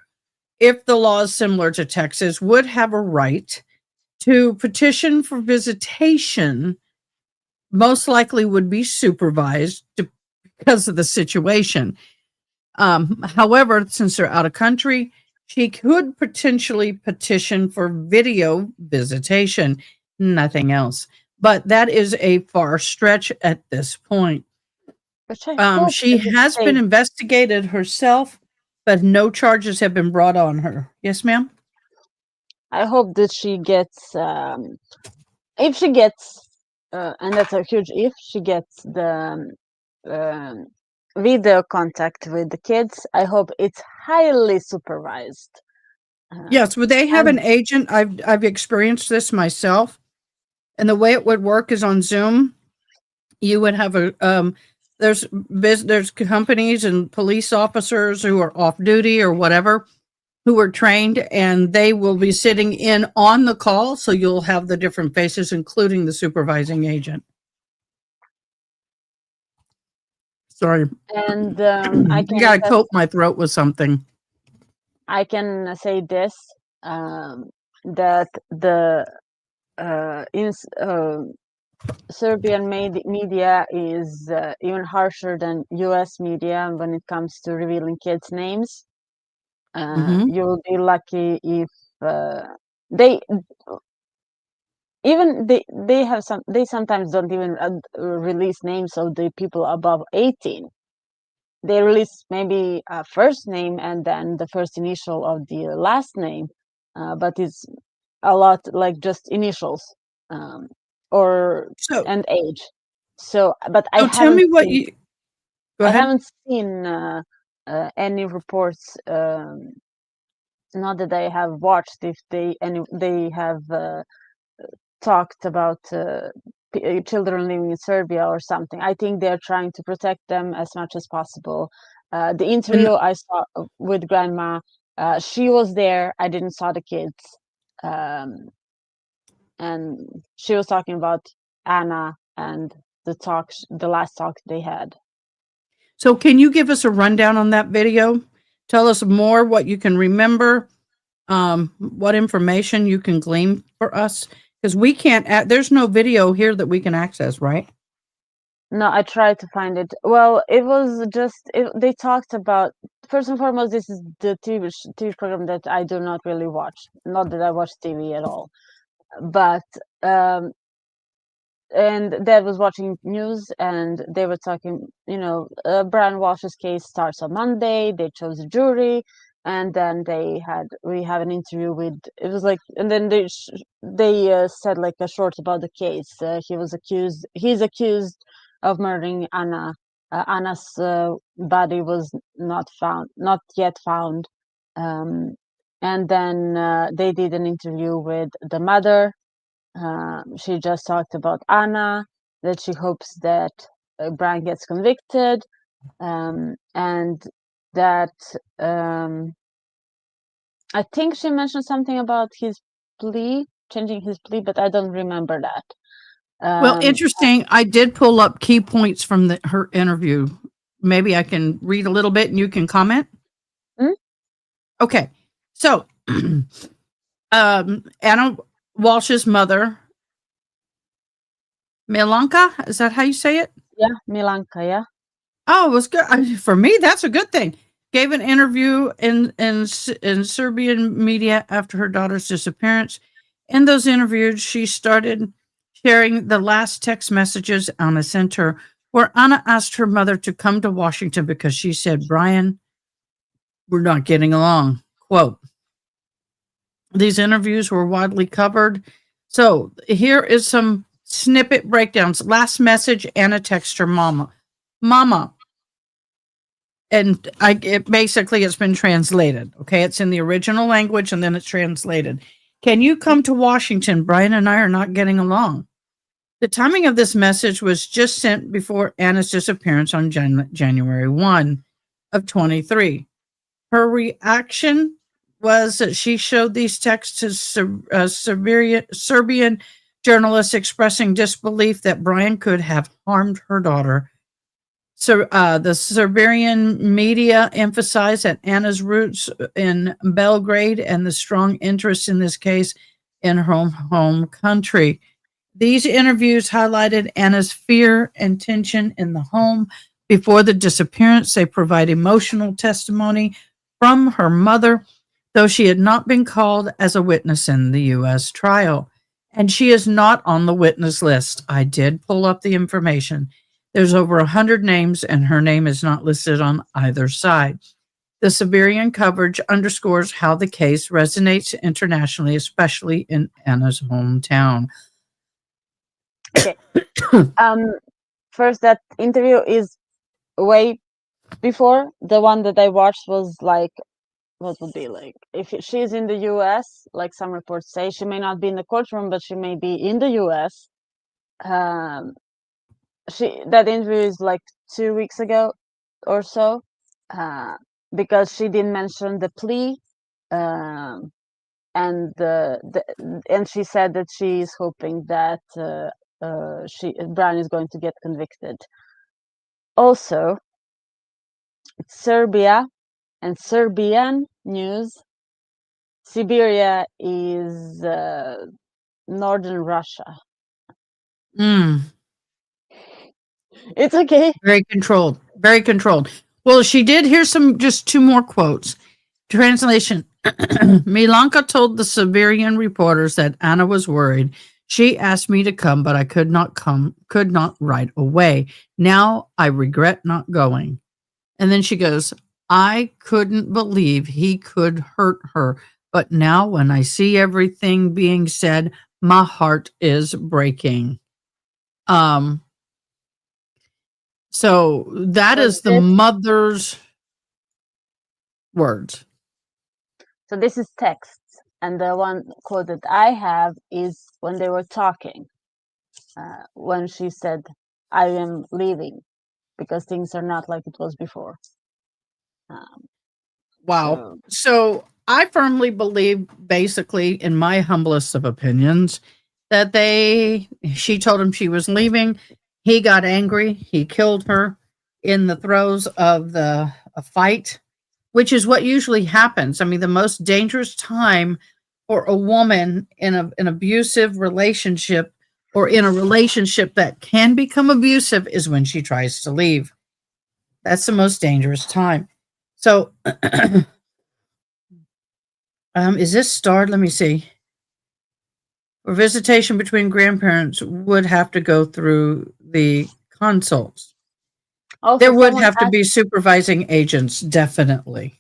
if the law is similar to Texas, would have a right to petition for visitation, most likely would be supervised because of the situation. However, since they're out of country, she could potentially petition for video visitation, nothing else. But that is a far stretch at this point. Which I hope She that has they- been investigated herself, but no charges have been brought on her. Yes, ma'am? I hope that she gets, if she gets, and that's a huge if, she gets the video contact with the kids. I hope it's highly supervised. Yes, would they have and- an agent? I've experienced this myself, and the way it would work is on Zoom. You would have a there's companies and police officers who are off duty or whatever, who are trained, and they will be sitting in on the call, so you'll have the different faces, including the supervising agent. Sorry, And I I can gotta coat my throat with something. I can say this, that the Serbian media is even harsher than US media when it comes to revealing kids' names. You'll be lucky if they sometimes don't even release names of the people above 18. They release maybe a first name and then the first initial of the last name, but it's a lot like just initials, and age. So, but I haven't tell me what you. Go ahead. I haven't seen any reports. Not that I have watched if they have talked about children living in Serbia or something. I think they're trying to protect them as much as possible. The interview I saw with grandma, she was there. I didn't saw the kids, and she was talking about Anna and the last talk they had. So can you give us a rundown on that video? Tell us more what you can remember, what information you can glean for us, because we can't, there's no video here that we can access, right? No, I tried to find it. Well, it was just, they talked about, first and foremost, this is the TV program that I do not really watch. Not that I watch TV at all. But and Dad was watching news and they were talking, Brian Walshe's case starts on Monday. They chose a jury, and then we have an interview with, it was like, and then they said like a short about the case. He's accused of murdering Anna. Anna's body was not yet found. And then they did an interview with the mother. She just talked about Anna, that she hopes that Brian gets convicted, and that I think she mentioned something about his plea, changing his plea, but I don't remember that. Well, interesting. I did pull up key points from her interview. Maybe I can read a little bit and you can comment. Okay. So, Anna Walsh's mother, Milanka, is that how you say it? Yeah, Milanka, yeah. Oh, it was good. For me, that's a good thing. Gave an interview in Serbian media after her daughter's disappearance. In those interviews, she started sharing the last text messages Anna sent her, where Anna asked her mother to come to Washington because she said, Brian, we're not getting along. Quote. These interviews were widely covered. So here is some snippet breakdowns. Last message, Anna texts her mama. Mama, and it's been translated. Okay, it's in the original language and then it's translated. Can you come to Washington? Brian and I are not getting along. The timing of this message was just sent before Anna's disappearance on January 1 of 23. Her reaction was that she showed these texts to Serbian journalists expressing disbelief that Brian could have harmed her daughter. So the Serbian media emphasized that Anna's roots in Belgrade and the strong interest in this case in her home country. These interviews highlighted Anna's fear and tension in the home before the disappearance. They provide emotional testimony from her mother, though she had not been called as a witness in the U.S. trial. And she is not on the witness list. I did pull up the information. There's over 100 names, and her name is not listed on either side. The Serbian coverage underscores how the case resonates internationally, especially in Anna's hometown. Okay. First, that interview is way before. The one that I watched was like, what would be like, if she's in the US, like some reports say, she may not be in the courtroom, but she may be in the US. That interview is like 2 weeks ago or so, because she didn't mention the plea, and and she said that she is hoping that Brian is going to get convicted. Also, Serbia and Serbian news. Siberia is northern Russia. It's okay. Very controlled. Very controlled. Well, she did. Here's just two more quotes. Translation. Milanka told the Siberian reporters that Anna was worried. She asked me to come, but I could not right away. Now I regret not going. And then she goes, I couldn't believe he could hurt her. But now when I see everything being said, my heart is breaking. So that is the mother's words. So this is text. And the one quote that I have is when they were talking, when she said, I am leaving because things are not like it was before. Wow. So I firmly believe, basically, in my humblest of opinions, that she told him she was leaving. He got angry. He killed her in the throes of a fight, which is what usually happens. I mean, the most dangerous time for a woman in an abusive relationship or in a relationship that can become abusive is when she tries to leave. That's the most dangerous time. So, is this starred? Let me see. For visitation between grandparents would have to go through the consuls. Also, there would have to be supervising agents, definitely.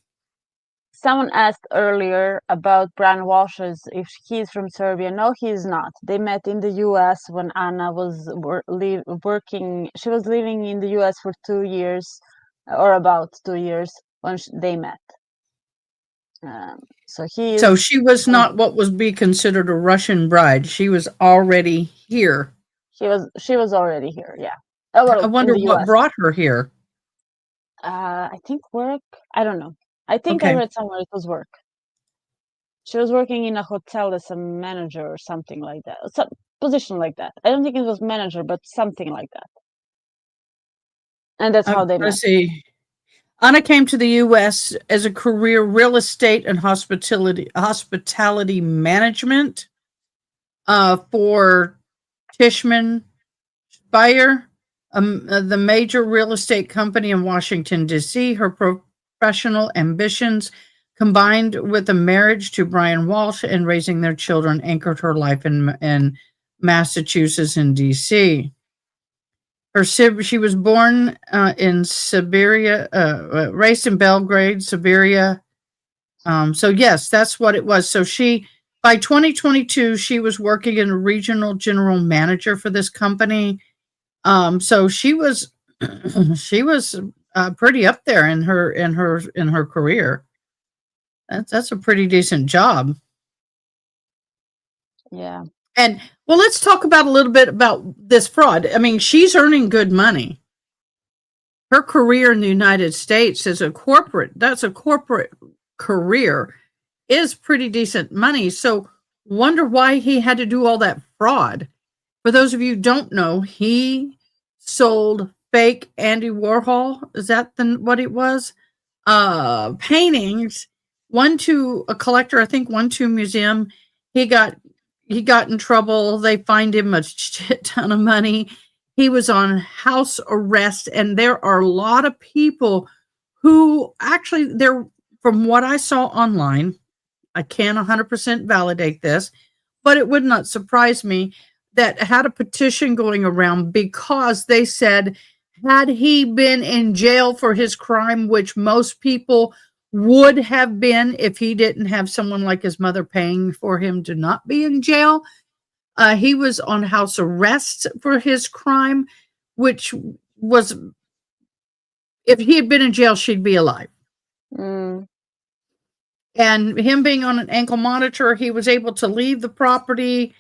Someone asked earlier about Brian Walshe, if he's from Serbia. No, he is not. They met in the U.S. when Anna was working. She was living in the U.S. for 2 years, or about 2 years, when they met. So she was not what would be considered a Russian bride. She was already here. She was already here. Yeah. I wonder what brought her here. I think work. I don't know. I think I read somewhere it was work. She was working in a hotel as a manager or something like that. Some position like that. I don't think it was manager, but something like that. And that's how they met. Let's see. Anna came to the U.S. as a career real estate and hospitality management for Tishman Speyer, the major real estate company in Washington, D.C. Her professional ambitions, combined with a marriage to Brian Walshe and raising their children, anchored her life in Massachusetts and D.C. She was born in Siberia, raised in Belgrade, Siberia. So yes, that's what it was. So by 2022, she was working in a regional general manager for this company. So she was pretty up there in her career. That's a pretty decent job. Yeah. And well, let's talk about a little bit about this fraud. I mean, she's earning good money. Her career in the United States as a corporate, that's a corporate career, is pretty decent money. So wonder why he had to do all that fraud. For those of you who don't know, he sold fake Andy Warhol. Is that what it was? Paintings, one to a collector, I think one to a museum. He got in trouble. They fined him a shit ton of money. He was on house arrest, and there are a lot of people who actually, they're, from what I saw online, I can't 100% validate this, but it would not surprise me, that had a petition going around because they said, had he been in jail for his crime, which most people would have been if he didn't have someone like his mother paying for him to not be in jail, he was on house arrest for his crime, which was, if he had been in jail, she'd be alive. Mm. And him being on an ankle monitor, he was able to leave the property,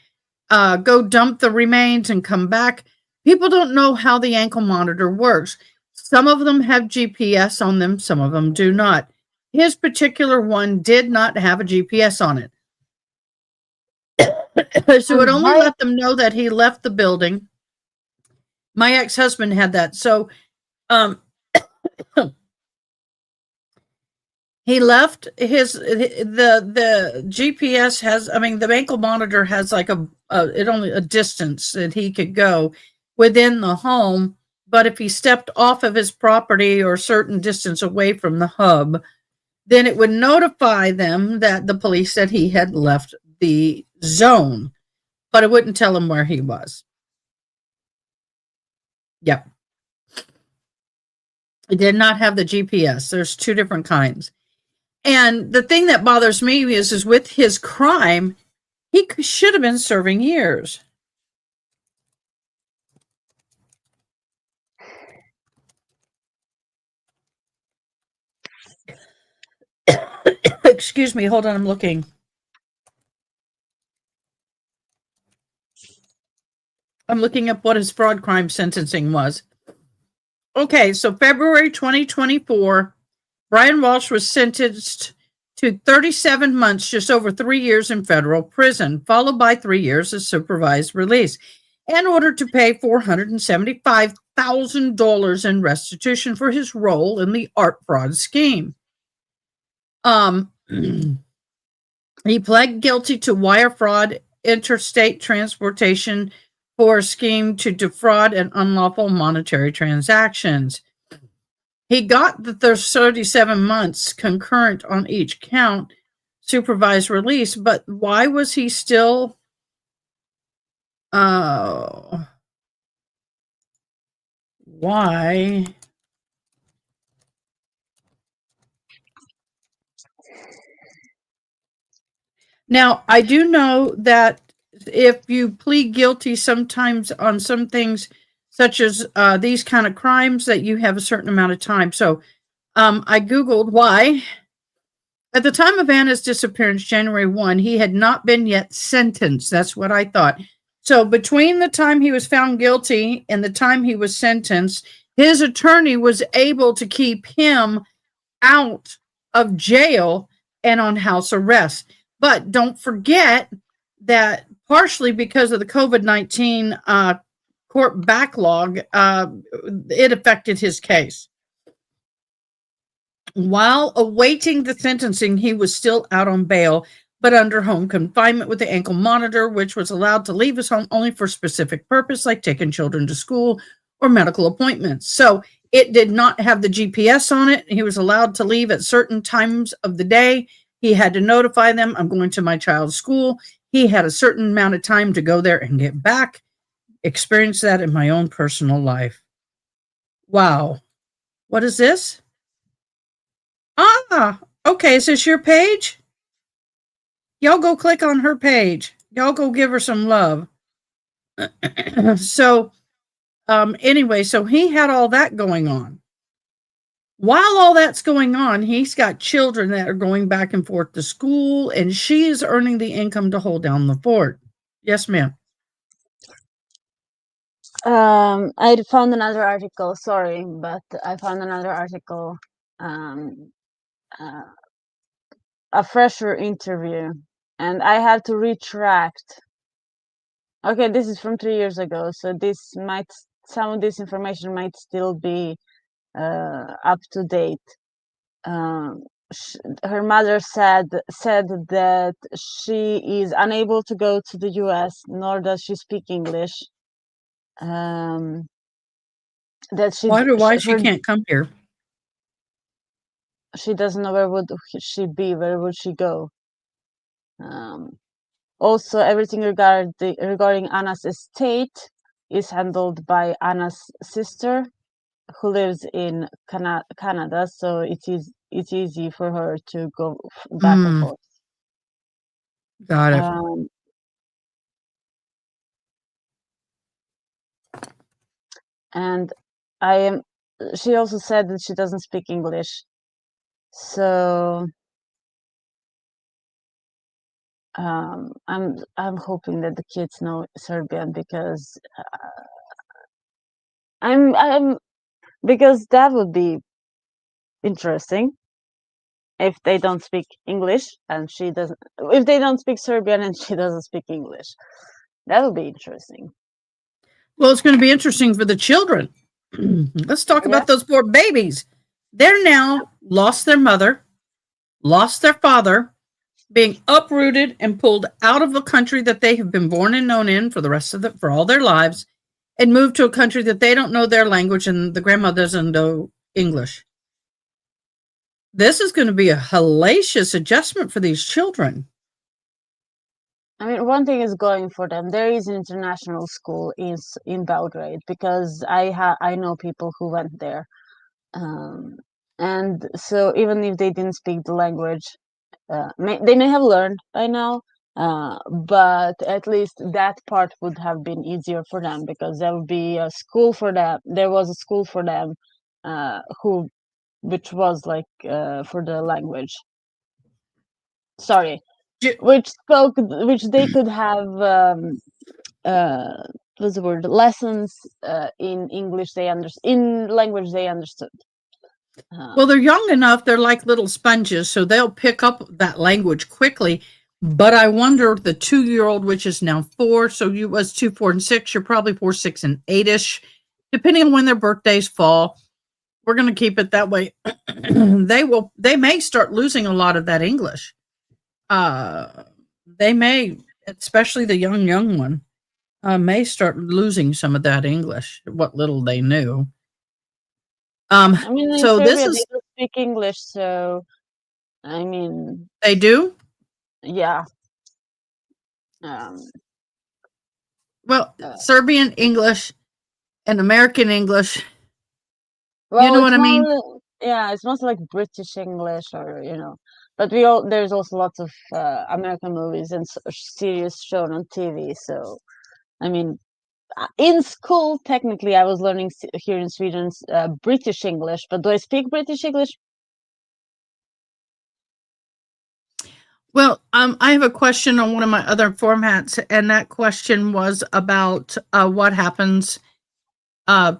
go dump the remains and come back. People don't know how the ankle monitor works. Some of them have GPS on them, some of them do not. His particular one did not have a GPS on it. So it only let them know that he left the building. My ex-husband had that. So he left his, the GPS has, I mean, the ankle monitor has like it only a distance that he could go within the home. But if he stepped off of his property or a certain distance away from the hub, then it would notify them that the police said he had left the zone, but it wouldn't tell him where he was. Yep. It did not have the GPS. There's two different kinds. And the thing that bothers me is with his crime, he should have been serving years. Excuse me, hold on, I'm looking. I'm looking up what his fraud crime sentencing was. Okay, so February 2024, Brian Walshe was sentenced to 37 months, just over 3 years in federal prison, followed by 3 years of supervised release, in order to pay $475,000 in restitution for his role in the art fraud scheme. He pled guilty to wire fraud, interstate transportation for a scheme to defraud and unlawful monetary transactions. He got the 37 months concurrent on each count, supervised release, but why was he still why? Now, I do know that if you plead guilty sometimes on some things, such as these kind of crimes, that you have a certain amount of time. So I Googled why. At the time of Anna's disappearance, January 1, he had not been yet sentenced. That's what I thought. So between the time he was found guilty and the time he was sentenced, his attorney was able to keep him out of jail and on house arrest. But don't forget that partially because of the COVID-19 court backlog, it affected his case. While awaiting the sentencing, he was still out on bail, but under home confinement with the ankle monitor, which was allowed to leave his home only for specific purpose, like taking children to school or medical appointments. So it did not have the GPS on it. He was allowed to leave at certain times of the day. He had to notify them, I'm going to my child's school. He had a certain amount of time to go there and get back. Experienced that in my own personal life. Wow. What is this? Ah, okay. Is this your page? Y'all go click on her page. Y'all go give her some love. So, anyway, so he had all that going on. While all that's going on, he's got children that are going back and forth to school, and she is earning the income to hold down the fort. Yes, ma'am. I found another article. Sorry, but I found another article. A fresher interview, and I had to retract. Okay, this is from 3 years ago, so some of this information might still be up to date. Her mother said that she is unable to go to the U.S., nor does she speak English. That Why she can't come here? She doesn't know where would she be, where would she go. Also, everything regarding Anna's estate is handled by Anna's sister, who lives in Canada, so it's easy for her to go back and forth. Got it. And she also said that she doesn't speak English, so I'm hoping that the kids know Serbian, because because that would be interesting if they don't speak English and she doesn't. If they don't speak Serbian and she doesn't speak English, that would be interesting. Well, it's going to be interesting for the children. Let's talk about those poor babies. They're now lost their mother, lost their father, being uprooted and pulled out of a country that they have been born and known in for all their lives, and moved to a country that they don't know their language, and the grandma doesn't know English. This is going to be a hellacious adjustment for these children. I mean, one thing is going for them. There is an international school in Belgrade, because I know people who went there, and so even if they didn't speak the language, they may have learned by now, but at least that part would have been easier for them, because there would be a school for them. There was a school for them, which was like for the language. Sorry, which they could have what's the word, lessons in English in language they understood. Well, they're young enough, they're like little sponges, so they'll pick up that language quickly. But I wonder, the 2-year-old, which is now 4, so you was 2, 4, and 6, you're probably 4, 6, and 8-ish, depending on when their birthdays fall. We're going to keep it that way. They may start losing a lot of that English. They may, especially the young one, may start losing some of that English, what little they knew. I mean, so Serbia, this is, they don't speak English, so I mean, they do. Yeah. Well, Serbian English and American English. Well, you know what I mean? Yeah, it's mostly like British English, or but there's also lots of American movies and series shown on TV. So, I mean, in school, technically, I was learning here in Sweden British English, but do I speak British English? Well, I have a question on one of my other formats, and that question was about what happens.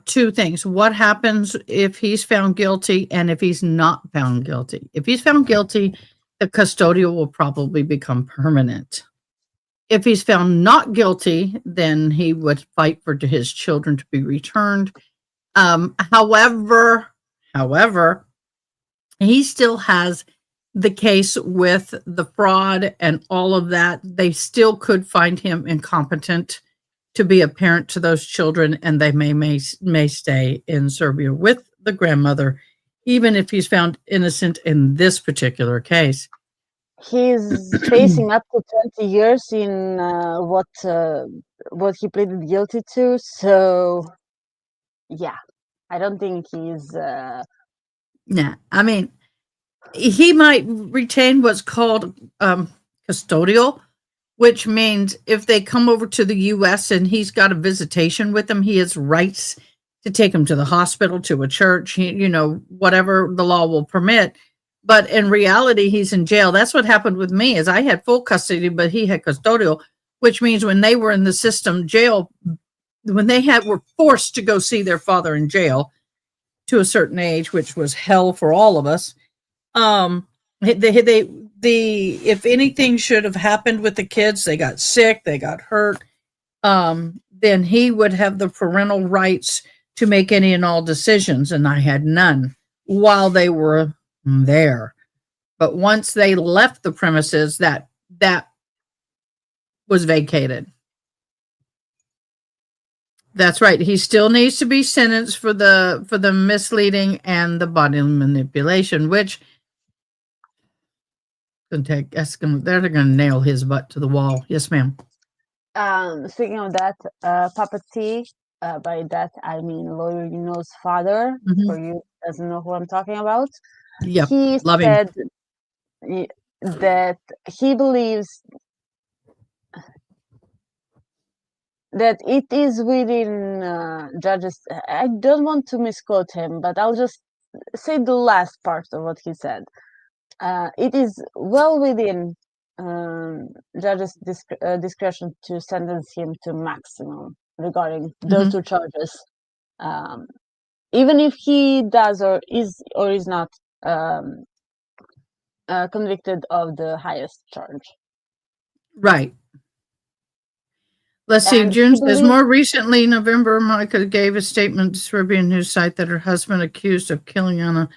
2 things. What happens if he's found guilty, and if he's not found guilty? If he's found guilty, the custodial will probably become permanent. If he's found not guilty, then he would fight for his children to be returned. However, he still has the case with the fraud and all of that. They still could find him incompetent to be a parent to those children, and they may stay in Serbia with the grandmother, even if he's found innocent in this particular case. He's facing up to 20 years in what he pleaded guilty to. So, yeah, I don't think he's. Nah, I mean, he might retain what's called custodial, which means if they come over to the U.S. and he's got a visitation with them, he has rights to take him to the hospital, to a church, whatever the law will permit. But in reality, he's in jail. That's what happened with me. Is I had full custody, but he had custodial, which means when they were in the system jail, when they were forced to go see their father in jail to a certain age, which was hell for all of us. If anything should have happened with the kids, they got sick, they got hurt, then he would have the parental rights to make any and all decisions, and I had none while they were there. But once they left the premises, that was vacated. That's right. He still needs to be sentenced for the misleading and the body manipulation, which they're going to nail his butt to the wall. Yes, ma'am. Speaking of that, Papa T, by that I mean Lawyer Yuno's father. For you doesn't know who I'm talking about. Yep. He said that he believes that it is within judges. I don't want to misquote him, but I'll just say the last part of what he said. It is well within judges' discretion to sentence him to maximum regarding those two charges, even if he does or is not convicted of the highest charge. Right. Let's see. June says, more recently, November, Monica gave a statement to Serbian news site that her husband accused of killing Anna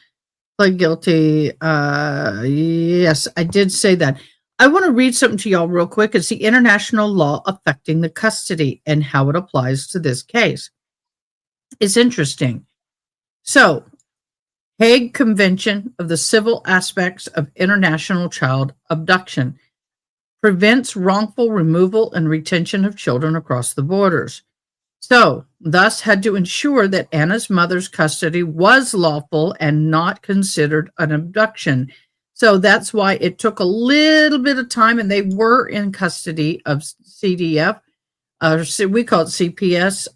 pled guilty. Yes, I did say that. I want to read something to y'all real quick. It's the international law affecting the custody and how it applies to this case. It's interesting. So, Hague Convention of the Civil Aspects of International Child Abduction prevents wrongful removal and retention of children across the borders. So, thus had to ensure that Anna's mother's custody was lawful and not considered an abduction. So that's why it took a little bit of time, and they were in custody of CDF, we call it CPS,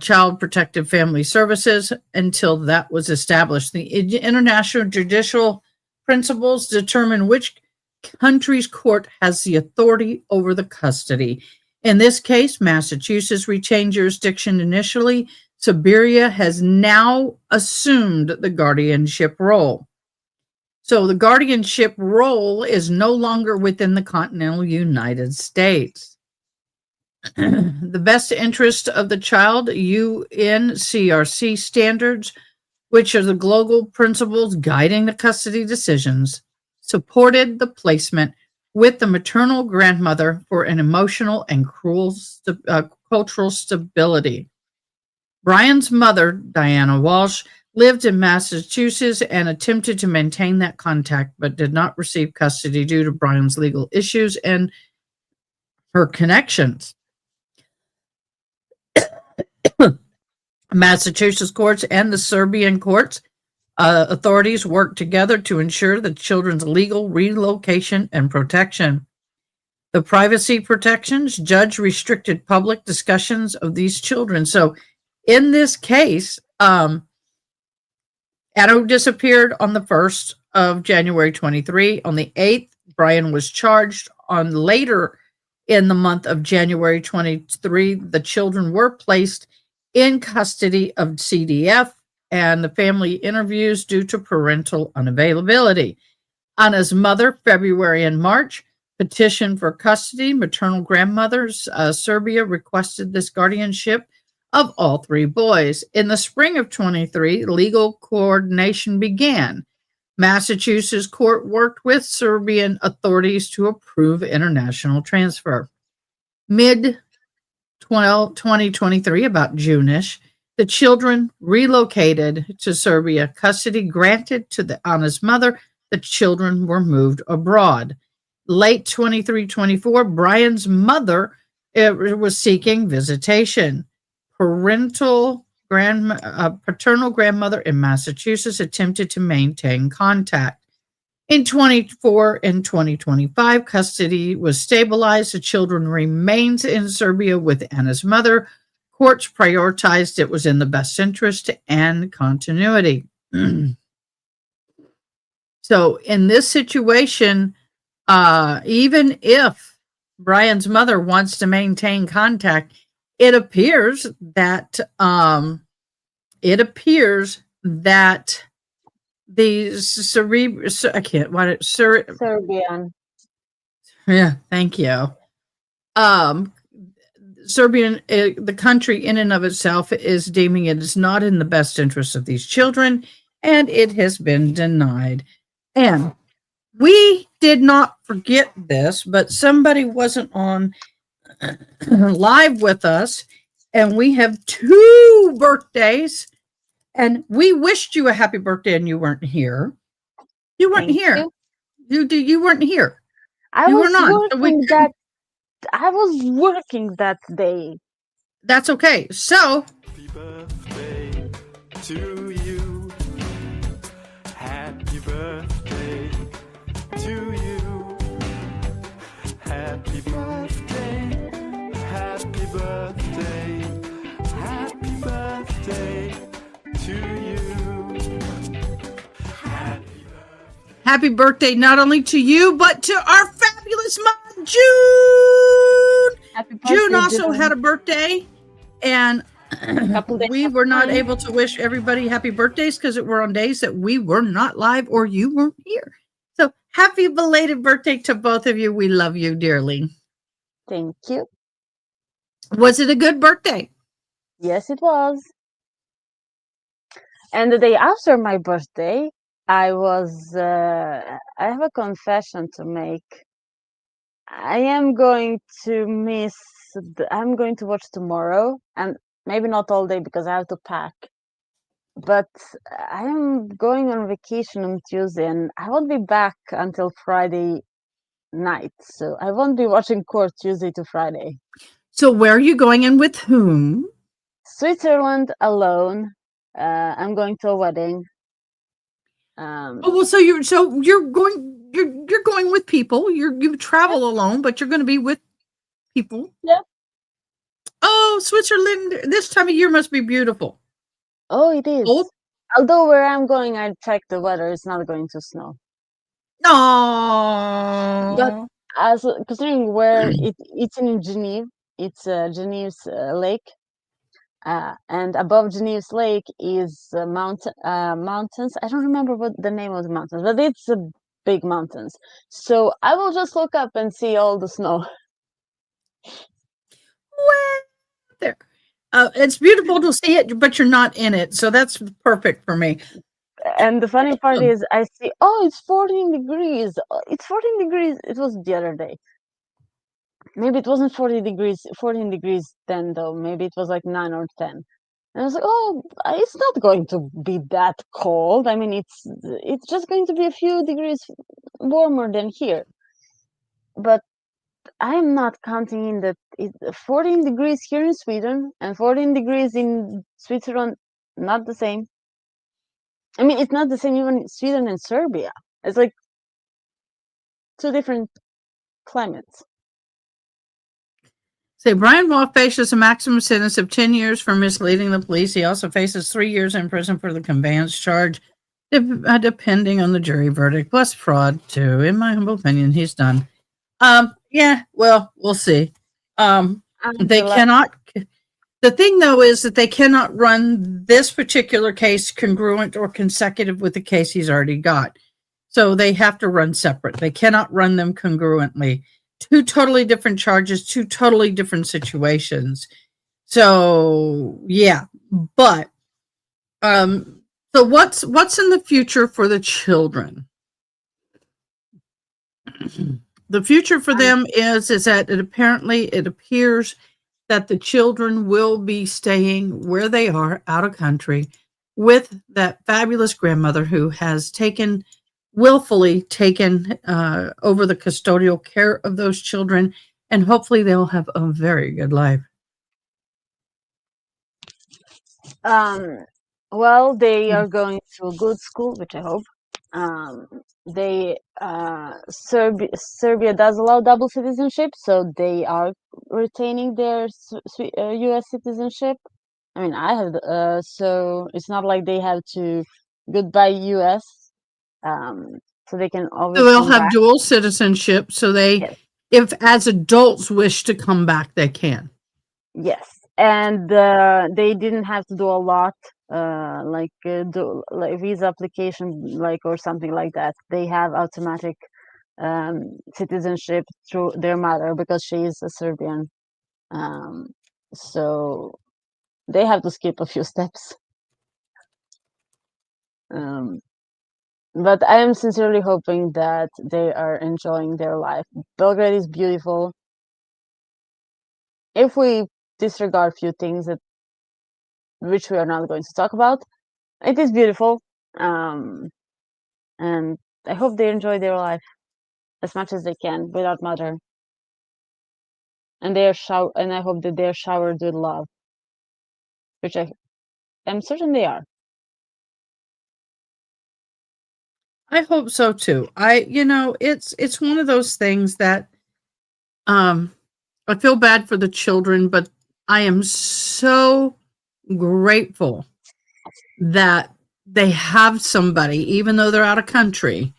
Child Protective Family Services, until that was established. The international judicial principles determine which country's court has the authority over the custody. In this case, Massachusetts retained jurisdiction initially. Siberia has now assumed the guardianship role. So the guardianship role is no longer within the continental United States. The best interest of the child, UNCRC standards, which are the global principles guiding the custody decisions, supported the placement with the maternal grandmother for an emotional and cultural stability. Brian's mother, Diana Walshe, lived in Massachusetts and attempted to maintain that contact, but did not receive custody due to Brian's legal issues and her connections. Massachusetts courts and the Serbian courts authorities worked together to ensure the children's legal relocation and protection. The privacy protections, judge restricted public discussions of these children. So in this case, Anna disappeared on the 1st of January 23. On the 8th, Brian was charged. On later in the month of January 23, the children were placed in custody of CDF and the family interviews due to parental unavailability. Anna's mother, February and March, petitioned for custody. Maternal grandmothers, Serbia requested this guardianship of all three boys. In the spring of 23, legal coordination began. Massachusetts court worked with Serbian authorities to approve international transfer. Mid-2023, about June-ish, the children relocated to Serbia. Custody granted to Anna's mother. The children were moved abroad. Late 23-24, Brian's mother was seeking visitation. Paternal grandmother in Massachusetts attempted to maintain contact. In 24 and 2025, custody was stabilized. The children remains in Serbia with Anna's mother. courts prioritized it was in the best interest and continuity. So in this situation, even if Brian's mother wants to maintain contact, it appears that the Serbian. Yeah, thank you. Serbian, the country in and of itself is deeming it is not in the best interest of these children, and it has been denied. And we did not forget this, but somebody wasn't on live with us, and we have 2 birthdays, and we wished you a happy birthday, and you weren't here. You weren't here. You weren't here. I was working that day. That's okay. So, happy birthday to you. Happy birthday to you. Happy birthday. Happy birthday. Happy birthday to you. Happy birthday not only to you, but to our fabulous mom, June. Happy birthday, June also had a birthday, and we were not time. able to wish everybody happy birthdays because it were on days that we were not live or you weren't here. So happy belated birthday to both of you. We love you dearly. Thank you. Was it a good birthday? Yes, it was. And the day after my birthday, I have a confession to make. I am going to I'm going to watch tomorrow, and maybe not all day because I have to pack. But I am going on vacation on Tuesday, and I won't be back until Friday night. So I won't be watching court Tuesday to Friday. So where are you going and with whom? Switzerland alone. I'm going to a wedding. So you're going with people. You travel alone, but you're going to be with people. Yeah. Oh, Switzerland this time of year must be beautiful. Oh, it is. Cold? Although where I'm going, I checked the weather. It's not going to snow. No. But as considering where it's in Geneva, it's Geneve's lake. And above Geneve's lake is mountains. I don't remember what the name of the mountains, but it's big mountains. So I will just look up and see all the snow. Well, there. It's beautiful to see it, but you're not in it, so that's perfect for me. And the funny part is, I see, it's 14 degrees. It's 14 degrees. It was the other day. Maybe it wasn't 14 degrees then, though. Maybe it was like 9 or 10. And I was like, it's not going to be that cold. I mean, it's just going to be a few degrees warmer than here. But I'm not counting in that 14 degrees here in Sweden and 14 degrees in Switzerland, not the same. I mean, it's not the same even in Sweden and Serbia. It's like 2 different climates. Say, Brian Walshe faces a maximum sentence of 10 years for misleading the police. He also faces 3 years in prison for the conveyance charge, depending on the jury verdict, plus fraud, too. In my humble opinion, he's done. Yeah, well, we'll see. They cannot. The thing, though, is that they cannot run this particular case congruent or consecutive with the case he's already got. So they have to run separate. They cannot run them congruently. 2 totally different charges, 2 totally different situations. So, yeah. But, so what's in the future for the children? The future for them is that it appears that the children will be staying where they are, out of country, with that fabulous grandmother who has willfully taken over the custodial care of those children, and hopefully they'll have a very good life. Well, they are going to a good school, which I hope. Serbia does allow double citizenship, so they are retaining their U.S. citizenship. I mean, I have, so it's not like they have to goodbye U.S. So they can always So they'll come have back. dual citizenship. So Yes. if as adults wish to come back, they can. Yes, and they didn't have to do a lot, do like visa application, like or something like that. They have automatic citizenship through their mother because she is a Serbian. So they have to skip a few steps. But I am sincerely hoping that they are enjoying their life. Belgrade is beautiful. If we disregard a few things that which we are not going to talk about, it is beautiful. And I hope they enjoy their life as much as they can without mother. And and I hope that they are showered with love, which I am certain they are. I hope so too. It's one of those things that I feel bad for the children, but I am so grateful that they have somebody, even though they're out of country,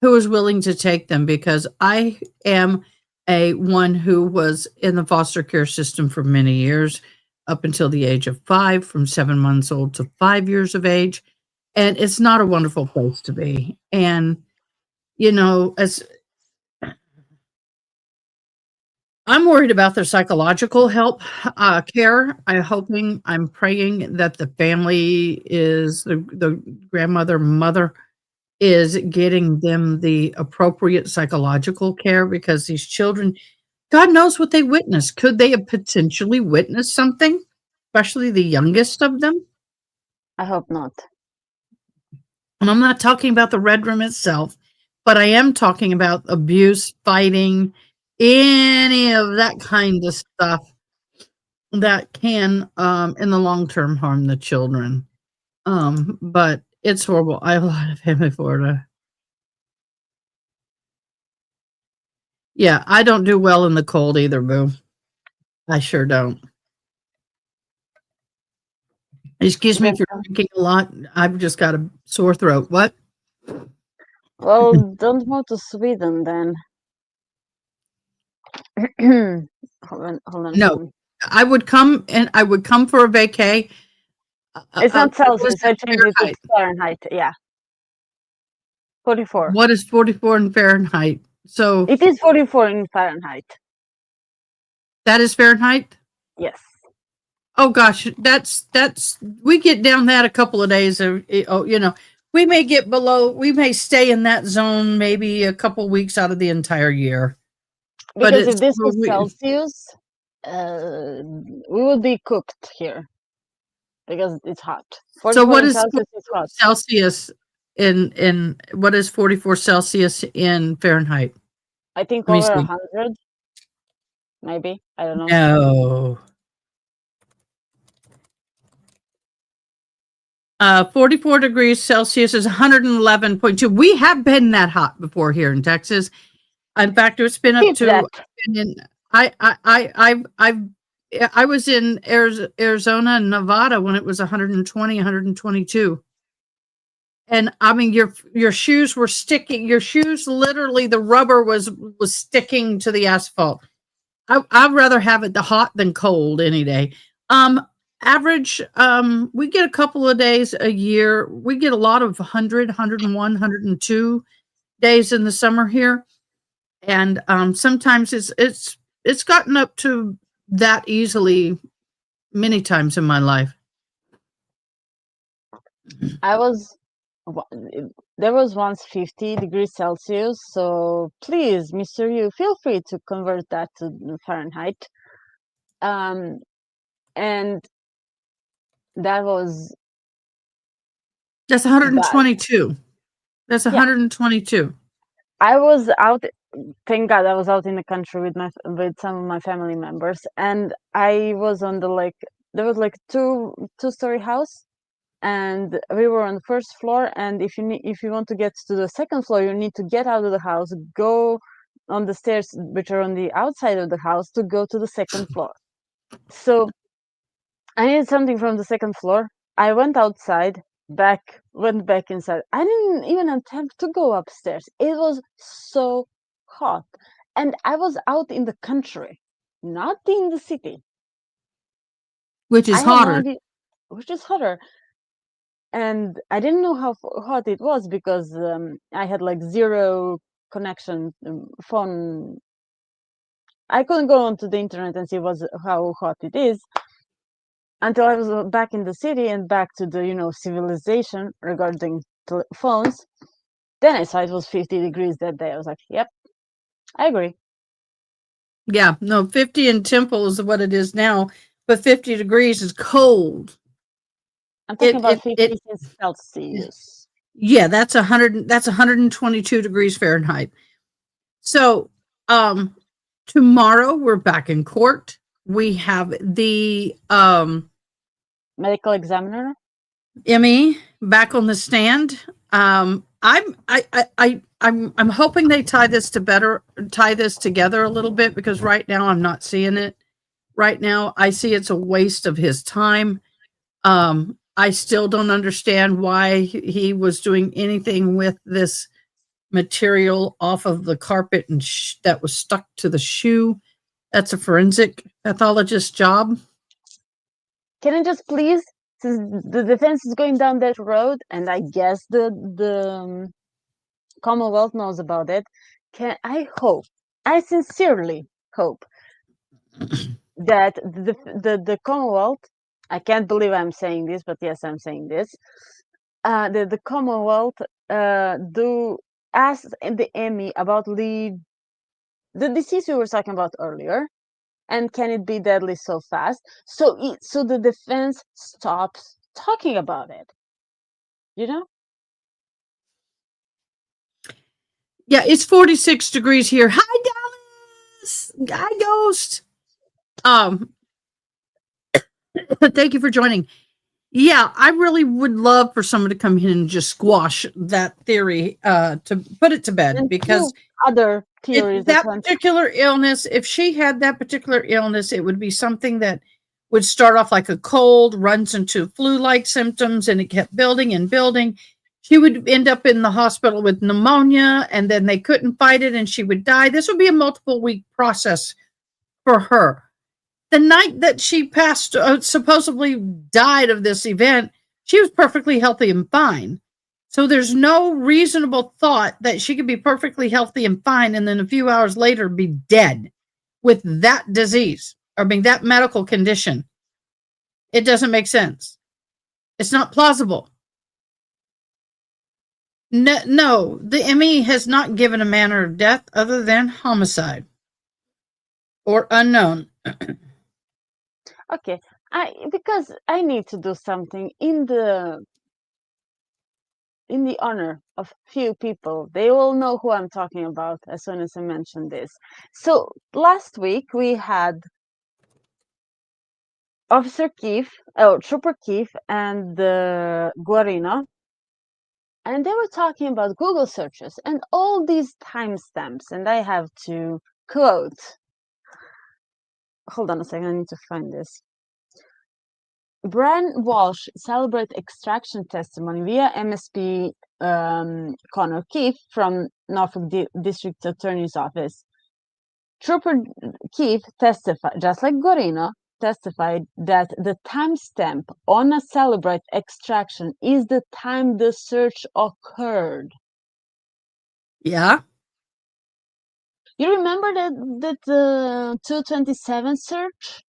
who is willing to take them, because I am a one who was in the foster care system for many years, up until the age of 5, from 7 months old to 5 years of age. And it's not a wonderful place to be. And, as I'm worried about their psychological help, care. I'm praying that the family is the grandmother, mother is getting them the appropriate psychological care, because these children, God knows what they witnessed. Could they have potentially witnessed something, especially the youngest of them? I hope not. And I'm not talking about the Red Room itself, but I am talking about abuse, fighting, any of that kind of stuff that can, in the long term, harm the children. But it's horrible. I have a lot of family in Florida. Yeah, I don't do well in the cold either, boo. I sure don't. Excuse me if you're drinking a lot. I've just got a sore throat. What? Well, don't move to Sweden then. Hold on a No, second. I would come for a vacay. It's not What was Celsius. I it, changed it to Fahrenheit? Fahrenheit. Yeah, 44. What is 44 in Fahrenheit? So It is 44 in Fahrenheit. that is Fahrenheit? Yes. Oh gosh, that's we get down that a couple of days. We may get below. We may stay in that zone maybe a couple weeks out of the entire year. But Because if this was Celsius, we would be cooked here because it's hot. So what is Celsius is hot. Celsius in what is 44 Celsius in Fahrenheit? I think Let me over see. 100, maybe. I don't know. No. 44 degrees Celsius is 111.2. We have been that hot before here in Texas. In fact, it's been up Keep to. that. I was in Arizona and Nevada when it was 120, 122. And I mean, your shoes were sticking. Your shoes, literally, the rubber was sticking to the asphalt. I'd rather have it hot than cold any day. Average, we get a couple of days a year. We get a lot of 100, 101, 102 days in the summer here. And sometimes it's gotten up to that easily many times in my life. There was once 50 degrees Celsius, so please, Mr. Yu, feel free to convert that to Fahrenheit. And that was... That's 122. That's 122. I was out, thank God I was out in the country with some of my family members, and I was on there was like two-story house, and we were on the first floor, and if you want to get to the second floor, you need to get out of the house, go on the stairs, which are on the outside of the house, to go to the second floor. So I needed something from the second floor. I went outside, went back inside. I didn't even attempt to go upstairs. It was so hot. And I was out in the country, not in the city. Which is I had no hotter. idea, which is hotter. And I didn't know how hot it was because I had like zero connection phone. I couldn't go onto the internet and see how hot it is until I was back in the city and back to the civilization regarding phones. Then I saw it was 50 degrees that day. I was like, yep, I agree. Yeah, no, 50 in Temple is what it is now, but 50 degrees is cold. I'm talking about 50 Celsius. Yeah, that's 100. That's 122 degrees Fahrenheit. So, tomorrow we're back in court. We have the Medical examiner, ME back on the stand. I'm hoping they tie this together a little bit, because right now I'm not seeing it. Right now I see it's a waste of his time. I still don't understand why he was doing anything with this material off of the carpet and that was stuck to the shoe. That's a forensic pathologist's job. can I just please, since the defense is going down that road, and I guess the Commonwealth knows about it, I sincerely hope that the Commonwealth, I can't believe I'm saying this, but yes, I'm saying this, the Commonwealth do ask the Emmy about the disease we were talking about earlier, and can it be deadly so fast? So the defense stops talking about it. Yeah, it's 46 degrees here. Hi, Dallas. Hi, Ghost. Thank you for joining. Yeah, I really would love for someone to come in and just squash that theory, to put it to bed, And because other theories that particular illness, if she had that particular illness, it would be something that would start off like a cold, runs into flu-like symptoms, and it kept building and building. She would end up in the hospital with pneumonia, and then they couldn't fight it, and she would die. This would be a multiple week process for her. The night that she passed, supposedly died of this event, she was perfectly healthy and fine. So there's no reasonable thought that she could be perfectly healthy and fine, and then a few hours later be dead with that disease, or being that medical condition. It doesn't make sense. It's not plausible. No, the ME has not given a manner of death other than homicide or unknown. Okay, because I need to do something in the honor of few people. They will know who I'm talking about as soon as I mention this. So last week we had Trooper Keefe and Guarino, and they were talking about Google searches and all these timestamps, and I have to quote. Hold on a second, I need to find this. Brian Walshe celebrate extraction testimony via MSP Connor Keefe from Norfolk District Attorney's Office. Trooper Keefe testified, just like Guarino, testified that the timestamp on a celebrate extraction is the time the search occurred. Yeah. You remember that the 227 search?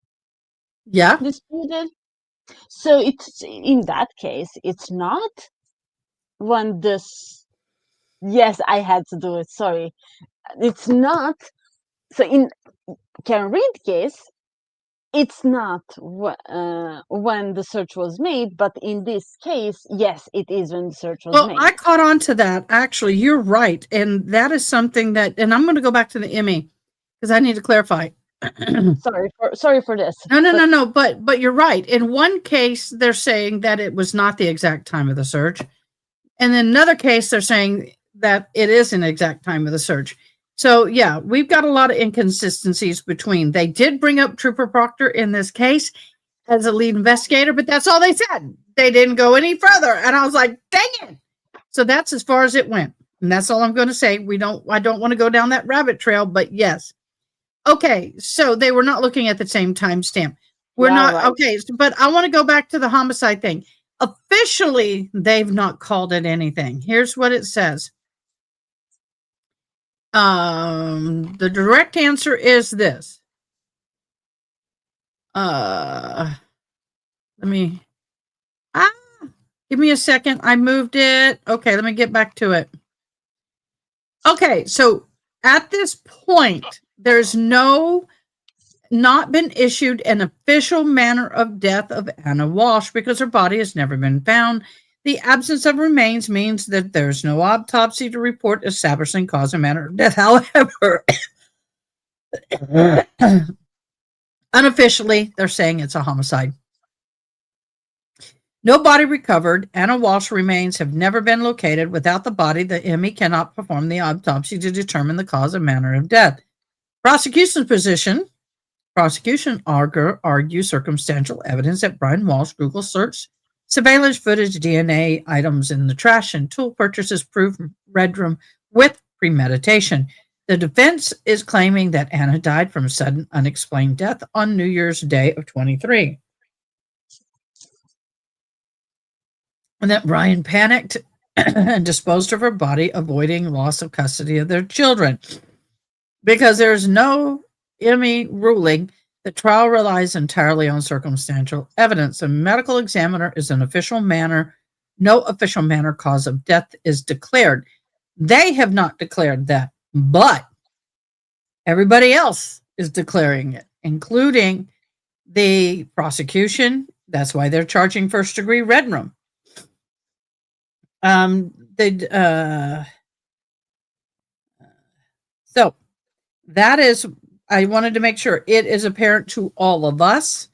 Yeah. Disputed? So it's in that case, it's not when this. Yes, I had to do it. Sorry, it's not. So in Karen Reed case, it's not when the search was made, but in this case, yes, it is when the search was made. I caught on to that. Actually, you're right, and that is something that. And I'm going to go back to the ME because I need to clarify. Sorry for this. No. But you're right. In one case, they're saying that it was not the exact time of the search, and in another case, they're saying that it is an exact time of the search. So, yeah, we've got a lot of inconsistencies between. They did bring up Trooper Proctor in this case as a lead investigator, but that's all they said. They didn't go any further. And I was like, dang it. So that's as far as it went. And that's all I'm going to say. I don't want to go down that rabbit trail, but yes. Okay. So they were not looking at the same timestamp. We're not. Right. Okay. But I want to go back to the homicide thing. Officially, they've not called it anything. Here's what it says. The direct answer is this. Give me a second. I moved it. Okay, let me get back to it. Okay, so at this point, there's not been issued an official manner of death of Anna Walshe because her body has never been found. The absence of remains means that there's no autopsy to report establishing cause and manner of death. However, unofficially, they're saying it's a homicide. No body recovered. Anna Walshe remains have never been located. Without the body, the ME cannot perform the autopsy to determine the cause and manner of death. Prosecution argues circumstantial evidence that Brian Walshe Google searched surveillance footage, DNA items in the trash, and tool purchases prove Redrum with premeditation. The defense is claiming that Anna died from sudden unexplained death on New Year's Day of 23. And that Brian panicked and disposed of her body, avoiding loss of custody of their children. Because there's no ME ruling, the trial relies entirely on circumstantial evidence. A medical examiner is an official manner. No official manner cause of death is declared. They have not declared that, but everybody else is declaring it, including the prosecution. That's why they're charging first-degree Redrum. So that is, I wanted to make sure it is apparent to all of us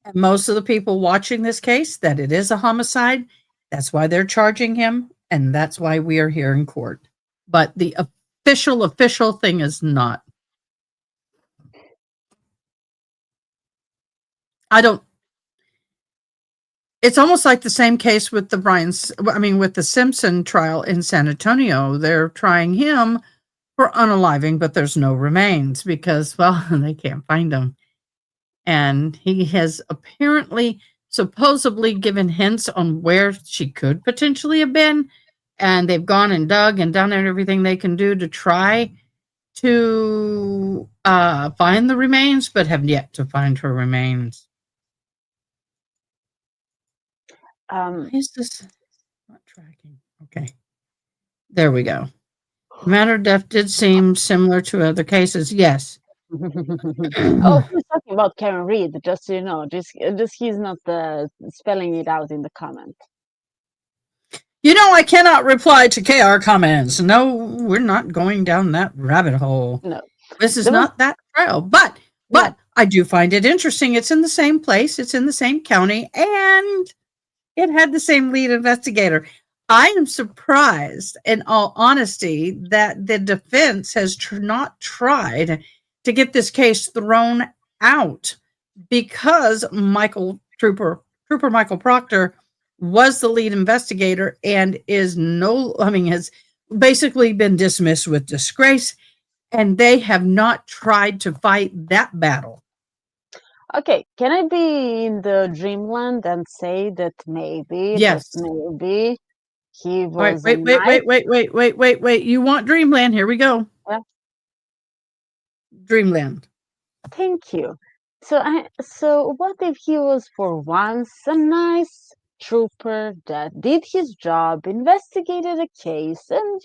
and most of the people watching this case that it is a homicide. That's why they're charging him, and that's why we are here in court. But the official thing is not. It's almost like the same case with with the Simpson trial in San Antonio. They're trying him for unaliving, but there's no remains because, well, they can't find him. And he has supposedly given hints on where she could potentially have been. And they've gone and dug and done everything they can do to try to find the remains, but have yet to find her remains. Is this not tracking? Okay. There we go. The matter of death did seem similar to other cases. Yes. Oh, who's talking about Karen Reed? Just so you know, just he's not spelling it out in the comment. I cannot reply to KR comments. No, we're not going down that rabbit hole. No, this is not that trial. But I do find it interesting. It's in the same place. It's in the same county, and it had the same lead investigator. I am surprised, in all honesty, that the defense has not tried to get this case thrown out because Trooper Michael Proctor was the lead investigator and has basically been dismissed with disgrace, and they have not tried to fight that battle. Okay, can I be in the dreamland and say that maybe, yes, maybe he was. Wait. You want dreamland? Here we go. Yeah. Dreamland. Thank you. So what if he was for once a nice trooper that did his job, investigated a case, and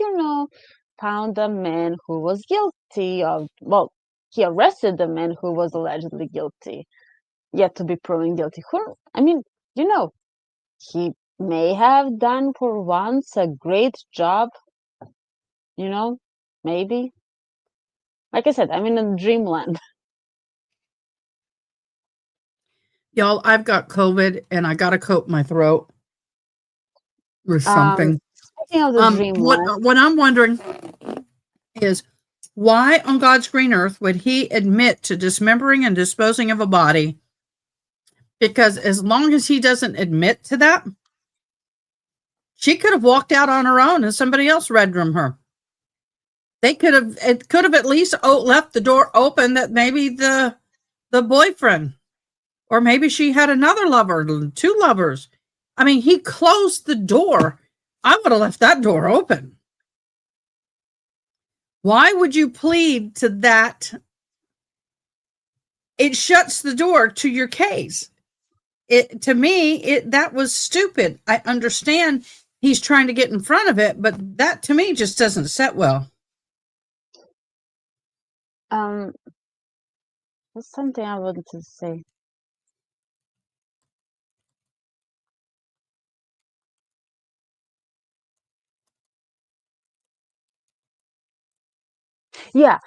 found a man who was guilty of, well, he arrested the man who was allegedly guilty, yet to be proven guilty. He may have done for once a great job, maybe. Like I said, I'm in a dreamland. Y'all, I've got COVID and I got to coat my throat with something. Speaking of the dreamland, what I'm wondering is, Why on God's green earth would he admit to dismembering and disposing of a body? Because as long as he doesn't admit to that, she could have walked out on her own and somebody else red room her. It could have at least left the door open that maybe the boyfriend, or maybe she had another lover, 2 lovers. I mean, he closed the door. I would have left that door open. Why would you plead to that? It shuts the door to your case. To me, that was stupid. I understand he's trying to get in front of it, but that to me just doesn't set well. That's something I wanted to say. Yeah.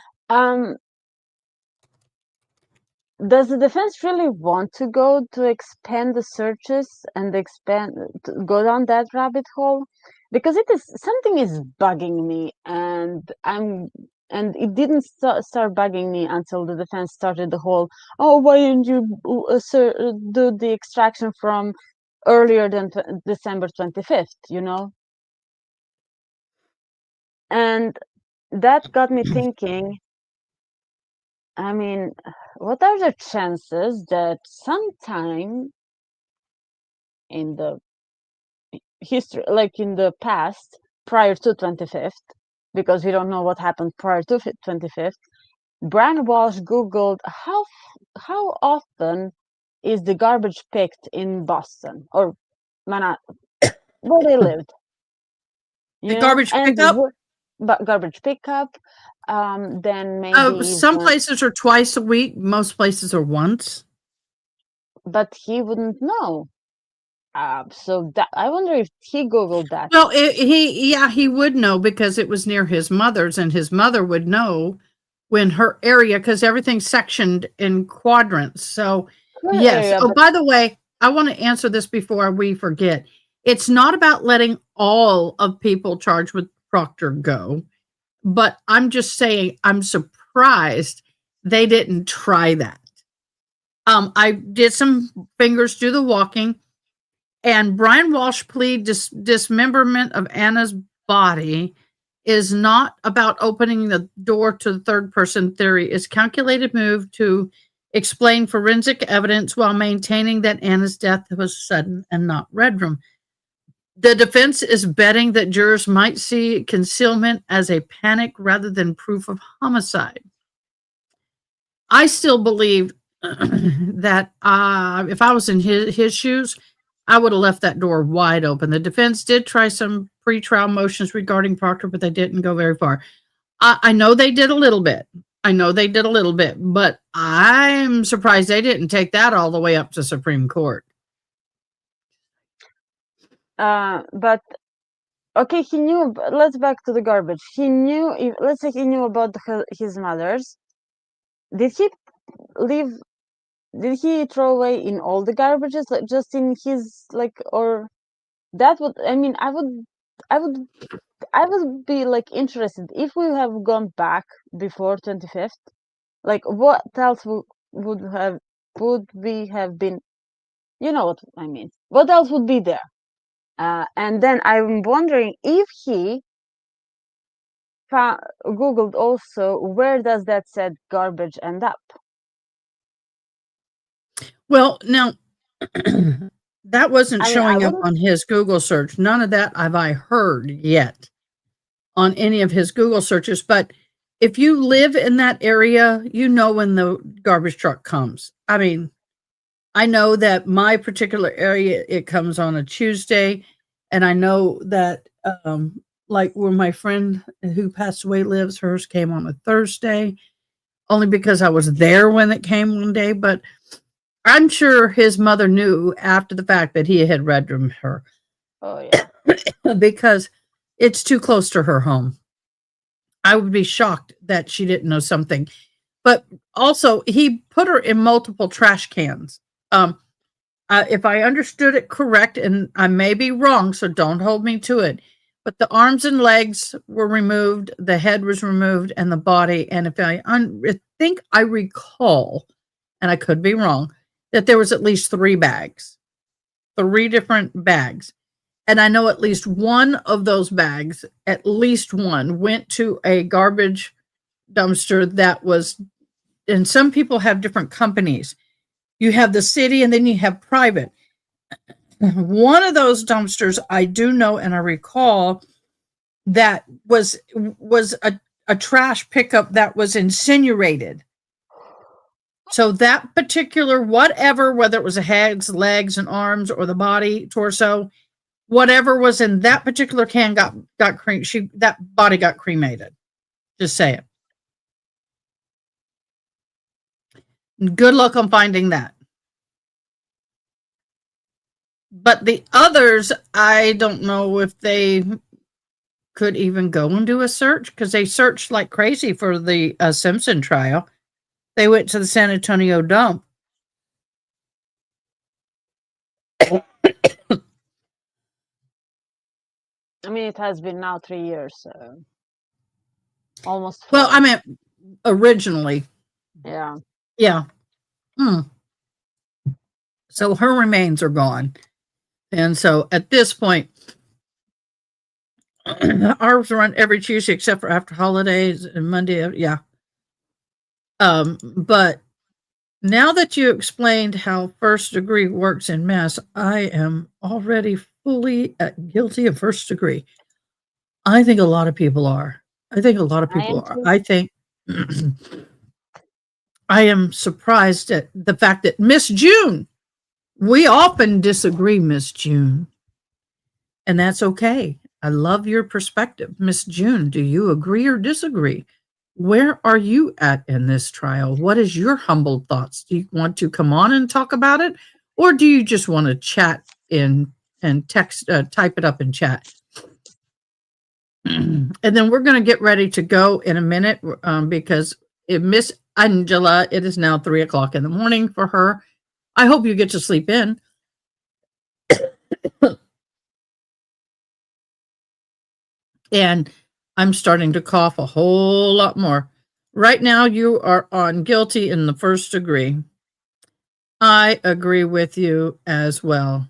Does the defense really want to go to expand the searches and go down that rabbit hole? Because something is bugging me, and it didn't start bugging me until the defense started the whole, oh, why didn't you do the extraction from earlier than December 25th, you know? And that got me thinking, I mean, what are the chances that sometime in the history, like in the past, prior to 25th, because we don't know what happened prior to 25th, Brian Walshe Googled how often is the garbage picked in Boston or Manhattan, where they lived. The garbage pickup? Garbage pickup. Then maybe some places are twice a week. Most places are once. But he wouldn't know. So that, I wonder if he Googled that. Well, he would know because it was near his mother's, and his mother would know when her area, because everything's sectioned in quadrants. So yes. Area, by the way, I want to answer this before we forget. It's not about letting all of people charged with Proctor go, but I'm just saying I'm surprised they didn't try that. I did some fingers do the walking. And Brian Walshe plead dismemberment of Anna's body is not about opening the door to the third person theory. It's calculated move to explain forensic evidence while maintaining that Anna's death was sudden and not red room. The defense is betting that jurors might see concealment as a panic rather than proof of homicide. I still believe that if I was in his shoes, I would have left that door wide open. The defense did try some pretrial motions regarding Proctor, but they didn't go very far. I know they did a little bit. But I'm surprised they didn't take that all the way up to Supreme Court. But okay, he knew. Let's back to the garbage. He knew. Let's say he knew about his mother's. Did he leave? Did he throw away in all the garbages, like just in his, like, or that would, I mean, I would be like interested if we have gone back before 25th, like what else would we have been, you know what I mean? What else would be there? And then I'm wondering if he Googled also, where does that said garbage end up? Well, now that wasn't showing up on his Google search. None of that have I heard yet on any of his Google searches. But if you live in that area, you know when the garbage truck comes. I mean, I know that my particular area, it comes on a Tuesday. And I know that like where my friend who passed away lives, hers came on a Thursday, only because I was there when it came one day. But I'm sure his mother knew after the fact that he had red roomed her. Oh, yeah. Because it's too close to her home. I would be shocked that she didn't know something. But also, he put her in multiple trash cans. If I understood it correct, and I may be wrong, so don't hold me to it, But the arms and legs were removed, the head was removed, and the body. And if I think I recall, and I could be wrong, that there was at least 3 bags, 3 different bags. And I know at least one of those bags, at least one, went to a garbage dumpster that was, and some people have different companies. You have the city and then you have private. One of those dumpsters I do know and I recall that was a trash pickup that was incinerated. So that particular whatever, whether it was the heads, legs, and arms, or the body, torso, whatever was in that particular can got that body got cremated. Just say it. Good luck on finding that. But the others, I don't know if they could even go and do a search, because they searched like crazy for the Simpson trial. They went to the San Antonio dump. I mean, it has been now 3 years, so almost 4. Well, I meant originally. Yeah. Yeah. So her remains are gone. And so at this point, ours run every Tuesday except for after holidays and Monday. Yeah. But now that you explained how first degree works in mass, I am already fully guilty of first degree. I think a lot of people are. I think I am surprised at the fact that Miss June, we often disagree, Miss June, and that's okay. I love your perspective. Miss June, do you agree or disagree? Where are you at in this trial? What is your humble thoughts? Do you want to come on and talk about it? Or do you just want to chat in and text, type it up in chat? And then we're going to get ready to go in a minute because Miss Andjela, it is now 3:00 in the morning for her. I hope you get to sleep in. And I'm starting to cough a whole lot more. Right now, you are on guilty in the first degree. I agree with you as well.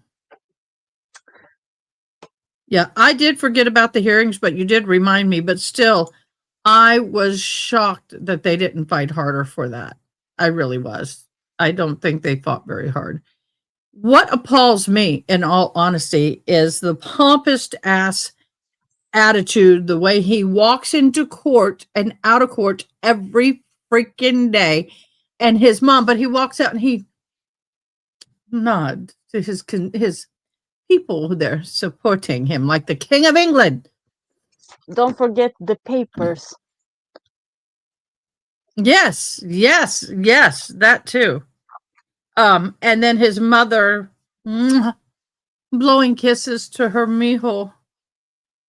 Yeah, I did forget about the hearings, but you did remind me. But still, I was shocked that they didn't fight harder for that. I really was. I don't think they fought very hard. What appalls me, in all honesty, is the pompous ass attitude, the way he walks into court and out of court every freaking day. And his mom, but he walks out and he nods to his people who they're supporting him like the King of England. Don't forget the papers. Yes, that too. And then his mother blowing kisses to her mijo.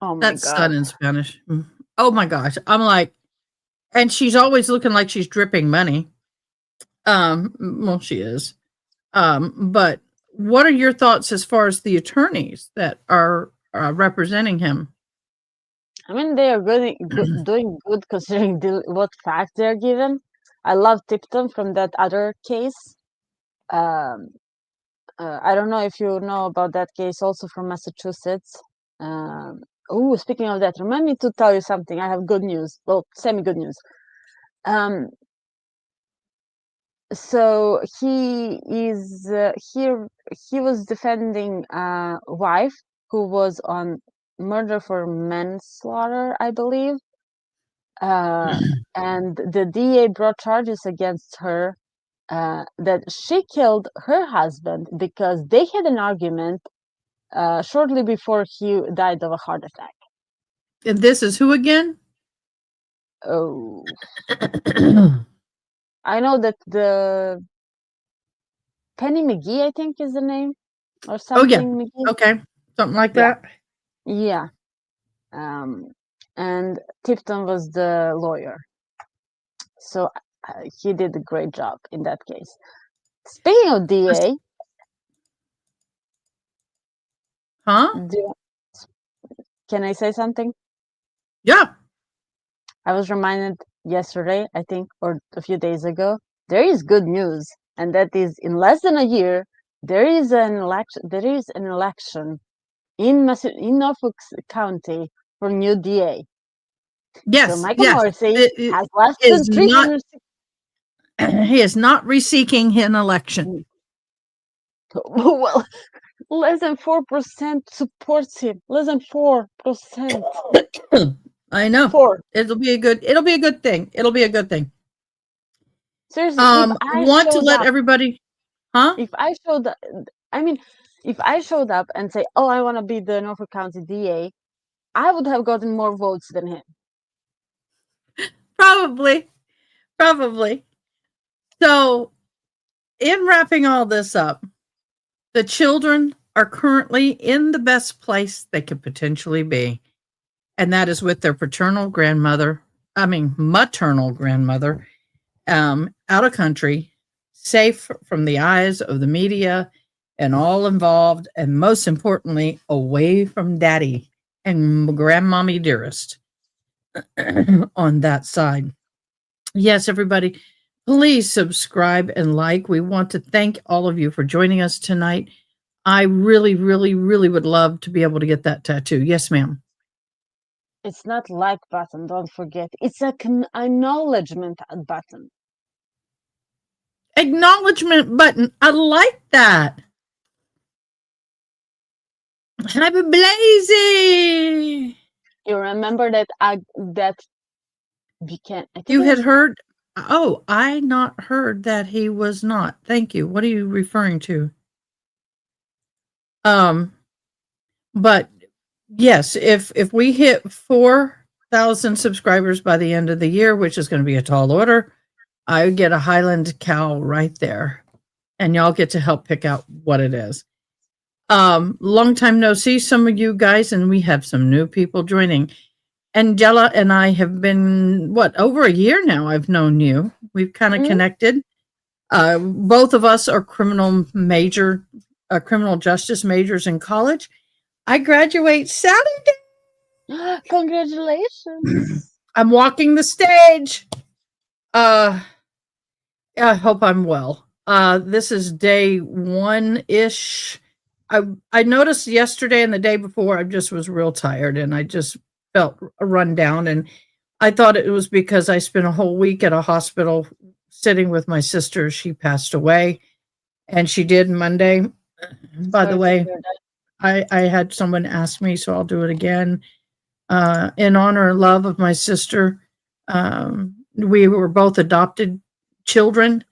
Oh my That's God. done in Spanish. Oh my gosh. I'm like, and she's always looking like she's dripping money. Well, she is. But what are your thoughts as far as the attorneys that are representing him? I mean, they are doing good considering what facts they're given. I love Tipton from that other case. I don't know if you know about that case, also from Massachusetts. Oh, speaking of that, remind me to tell you something. I have good news. Well, semi-good news. So he is here. He was defending a wife who was on murder for manslaughter, I believe. And the DA brought charges against her that she killed her husband because they had an argument shortly before he died of a heart attack. And this is who again? Oh, I know that the Penny McGee, I think, is the name, or something. Oh yeah. McGee. Okay. Something like Yeah. that. Yeah. And Tipton was the lawyer. So he did a great job in that case. Speaking of DA, Huh? Can I say something? Yeah. I was reminded yesterday, I think, or a few days ago, there is good news, and that is in less than a year, there is an election. There is an election in Norfolk County for new DA. So Yes. Michael Yes. Morrissey has less is than 300. He is not reseeking an election. Well, less than 4% supports him. Less than 4%. I know. 4. It'll be a good thing. It'll be a good thing. Seriously, if I Want to showed let up, everybody, huh? if I showed up, I mean, if I showed up and say, "Oh, I want to be the Norfolk County DA," I would have gotten more votes than him. Probably. So, in wrapping all this up, the children are currently in the best place they could potentially be, and that is with their maternal grandmother, out of country, safe from the eyes of the media and all involved, and most importantly, away from daddy and grandmommy dearest on that side. Yes, everybody, please subscribe and like. We want to thank all of you for joining us tonight. I really, really, really would love to be able to get that tattoo. Yes, ma'am. It's not like button, don't forget. It's a acknowledgement button. Acknowledgement button. I like that. Happy Blazy. You remember that that became. I think You it had was heard. Oh, I not heard that he was not. Thank you. What are you referring to? But yes, if we hit 4,000 subscribers by the end of the year, which is going to be a tall order, I would get a Highland cow right there, and y'all get to help pick out what it is. Long time no see, some of you guys, and we have some new people joining. Andjela and I have been over a year now. I've known you. We've kind of connected. Both of us are criminal justice majors in college. I graduate Saturday. Congratulations. I'm walking the stage. I hope I'm well. This is day 1-ish. I noticed yesterday and the day before I just was real tired and I just felt run down, and I thought it was because I spent a whole week at a hospital sitting with my sister. She passed away, and she did Monday. By the way, I had someone ask me, so I'll do it again. In honor and love of my sister, we were both adopted children.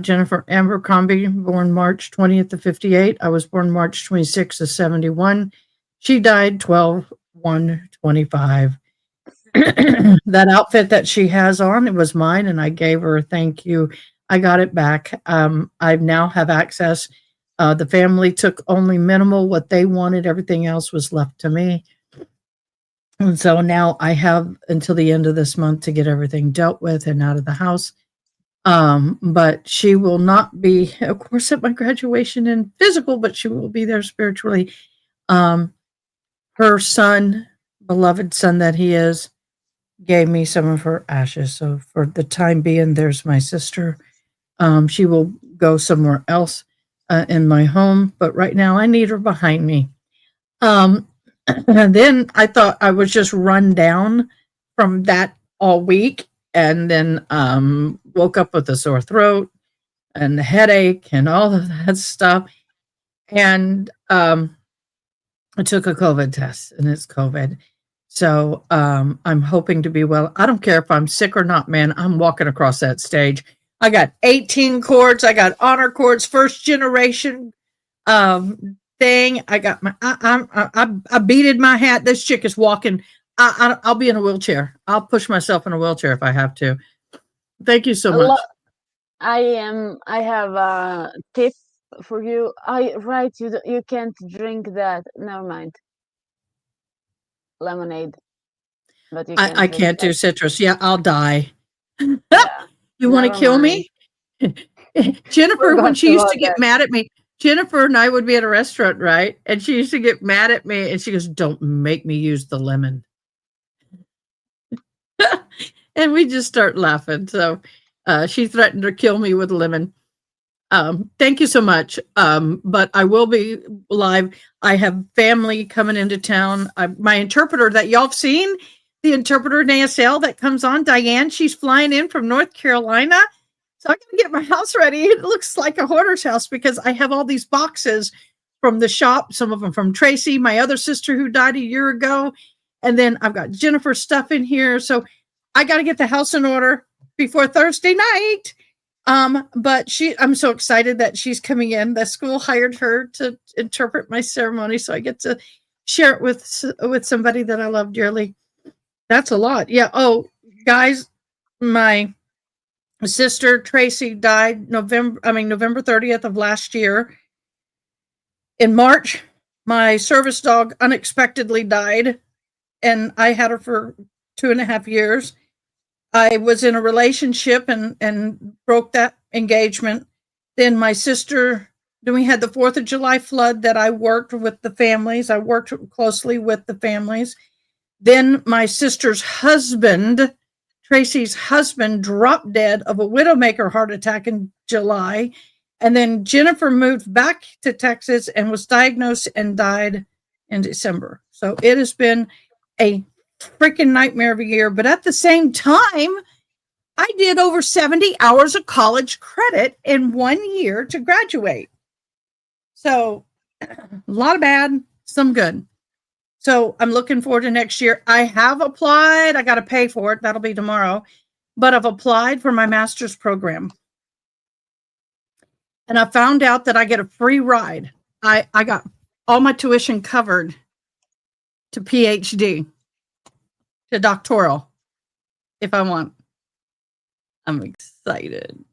Jennifer Abercrombie, born March 20th of 58. I was born March 26th of 71. She died 12/1/25. That outfit that she has on, it was mine, and I gave her a thank you. I got it back. I now have access. The family took only minimal, what they wanted. Everything else was left to me. And so now I have until the end of this month to get everything dealt with and out of the house. But she will not be, of course, at my graduation in physical, but she will be there spiritually. Her son, beloved son that he is, gave me some of her ashes. So for the time being, there's my sister. She will go somewhere else in my home, but right now I need her behind me. And then I thought I was just run down from that all week, and then woke up with a sore throat and a headache and all of that stuff. And I took a COVID test, and it's COVID. So I'm hoping to be well. I don't care if I'm sick or not, man. I'm walking across that stage. I got 18 chords. I got honor chords, first generation thing. I got my. I beaded my hat. This chick is walking. I'll be in a wheelchair. I'll push myself in a wheelchair if I have to. Thank you so much. I have a tip for you. You can't drink that. Never mind. Lemonade. But I can't do citrus. Yeah, I'll die. Yeah. You want to kill me? Jennifer, when she used to get mad at me, Jennifer and I would be at a restaurant, right? And she used to get mad at me and she goes, "Don't make me use the lemon." And we just start laughing. So she threatened to kill me with lemon. Thank you so much. But I will be live. I have family coming into town. My interpreter that y'all have seen, the interpreter in ASL that comes on, Diane, she's flying in from North Carolina. So I'm going to get my house ready. It looks like a hoarder's house because I have all these boxes from the shop, some of them from Tracy, my other sister who died a year ago. And then I've got Jennifer's stuff in here. So I got to get the house in order before Thursday night. But I'm so excited that she's coming in. The school hired her to interpret my ceremony. So I get to share it with somebody that I love dearly. That's a lot. Yeah. Oh, guys, my sister Tracy died November 30th of last year. In March, my service dog unexpectedly died, and I had her for 2.5 years. I was in a relationship and broke that engagement. Then my sister, then we had the 4th of July flood that I worked with the families. I worked closely with the families. Then my sister's husband, Tracy's husband, dropped dead of a widowmaker heart attack in July. And then Jennifer moved back to Texas and was diagnosed and died in December. So it has been a freaking nightmare of a year. But at the same time, I did over 70 hours of college credit in 1 year to graduate. So a lot of bad, some good. So I'm looking forward to next year. I have applied. I got to pay for it. That'll be tomorrow. But I've applied for my master's program. And I found out that I get a free ride. I got all my tuition covered to PhD, to doctoral, if I want. I'm excited.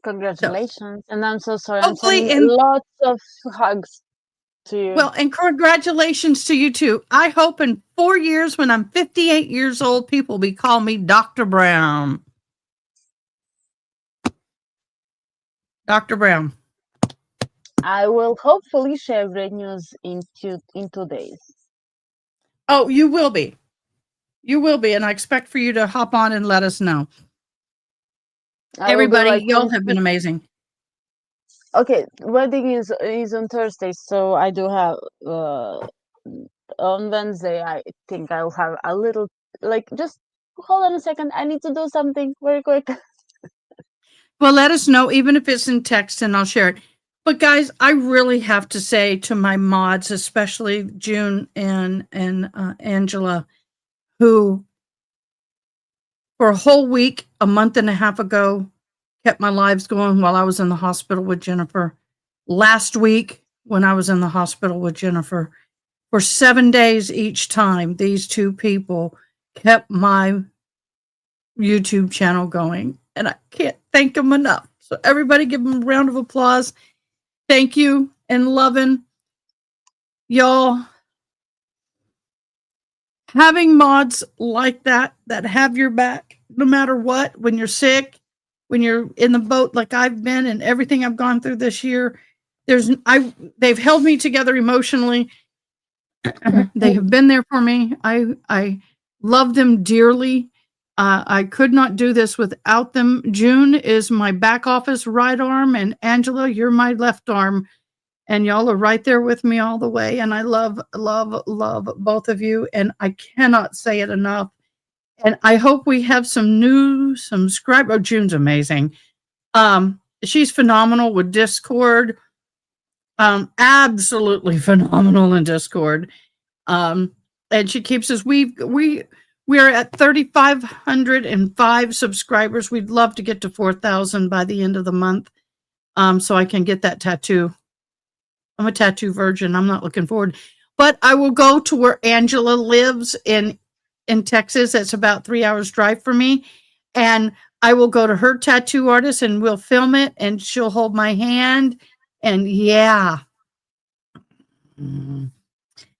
Congratulations. And I'm so sorry. Hopefully I'm sending lots of hugs to you. Well, and congratulations to you too. I hope in 4 years, when I'm 58 years old, people will call me Dr. Brown. Dr. Brown. I will hopefully share great news in 2 days. Oh, you will be. You will be. And I expect for you to hop on and let us know. Everybody, y'all have been amazing. Okay, wedding is on Thursday, so I do have on Wednesday. I think I'll have a little, just hold on a second. I need to do something very quick. Well, let us know, even if it's in text, and I'll share it. But guys, I really have to say to my mods, especially June and Andjela, who for a whole week, a month and a half ago, kept my lives going while I was in the hospital with Jennifer. Last week, when I was in the hospital with Jennifer, for 7 days each time, these two people kept my YouTube channel going. And I can't thank them enough. So everybody give them a round of applause. Thank you and loving y'all. Having mods like that have your back no matter what, when you're sick, when you're in the boat like I've been and everything I've gone through this year, they've held me together emotionally. They have been there for me. I love them dearly. I could not do this without them. June is my back office right arm, and Andjela, you're my left arm. And y'all are right there with me all the way. And I love, love, love both of you. And I cannot say it enough. And I hope we have some new subscribers. Oh, June's amazing. She's phenomenal with Discord. Absolutely phenomenal in Discord. And she keeps us, we're at 3,505 subscribers. We'd love to get to 4,000 by the end of the month. So I can get that tattoo. I'm a tattoo virgin. I'm not looking forward, but I will go to where Andjela lives in Texas. It's about 3 hours drive for me. And I will go to her tattoo artist and we'll film it and she'll hold my hand. And yeah.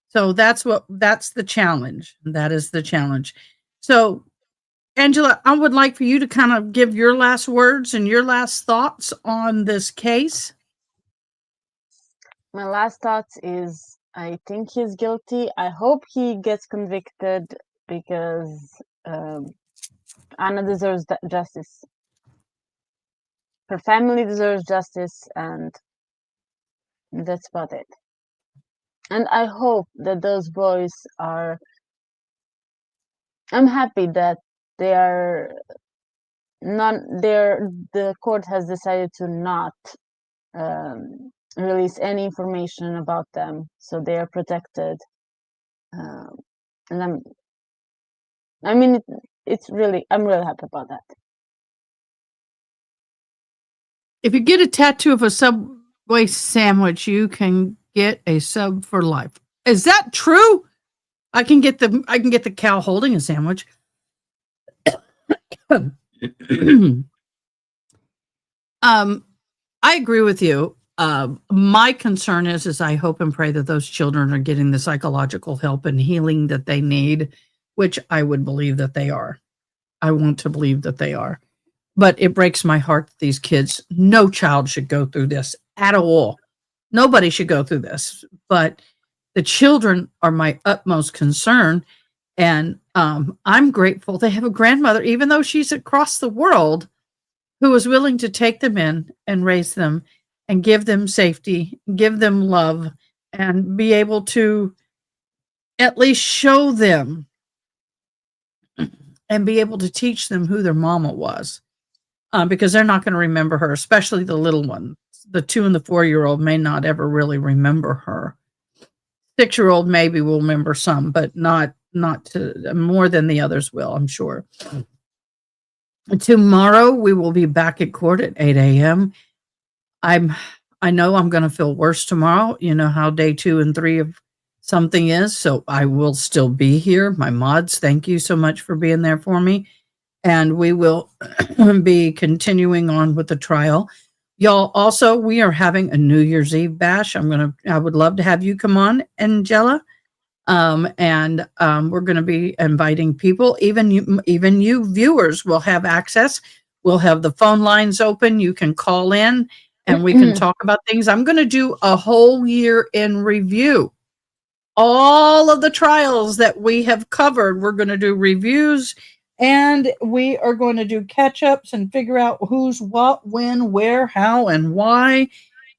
So that's the challenge. That is the challenge. So Andjela, I would like for you to kind of give your last words and your last thoughts on this case. My last thought is I think he's guilty. I hope he gets convicted because Anna deserves justice. Her family deserves justice, and that's about it. And I hope that those boys are. I'm happy that they are not. The court has decided to not release any information about them, so they are protected. And it's really. I'm really happy about that. If you get a tattoo of a Subway sandwich, you can get a sub for life. Is that true? I can get the cow holding a sandwich. I agree with you. My concern is I hope and pray that those children are getting the psychological help and healing that they need, which I would believe that they are. I want to believe that they are. But it breaks my heart that these kids, no child should go through this at all. Nobody should go through this. But the children are my utmost concern. And I'm grateful they have a grandmother, even though she's across the world, who is willing to take them in and raise them and give them safety, give them love, and be able to at least show them and be able to teach them who their mama was. Because they're not going to remember her, especially the little one. The 2 and the 4-year-old may not ever really remember her. 6-year-old maybe will remember some, but not to, more than the others will, I'm sure. Tomorrow we will be back at court at 8 a.m. I know I'm going to feel worse tomorrow. You know how day 2 and 3 of something is, so I will still be here. My mods, thank you so much for being there for me. And we will be continuing on with the trial. Y'all, also, we are having a New Year's Eve bash. I would love to have you come on, Andjela. And we're going to be inviting people. Even you viewers will have access. We'll have the phone lines open. You can call in and we can talk about things. I'm going to do a whole year in review. All of the trials that we have covered, we're going to do reviews. And we are going to do catch-ups and figure out who's what, when, where, how, and why.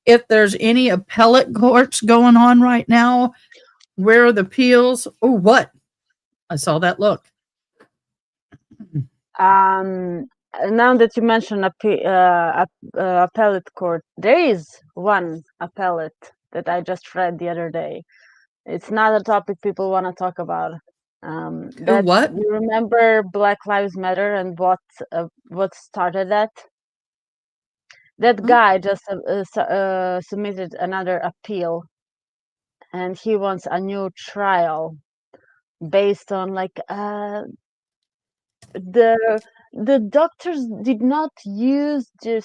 If there's any appellate courts going on right now, where are the appeals? Oh, what? I saw that look. Now that you mentioned appellate court, there is one appellate that I just read the other day. It's not a topic people want to talk about. What? You remember Black Lives Matter and what started that? That guy just submitted another appeal, and he wants a new trial based on the doctors did not use the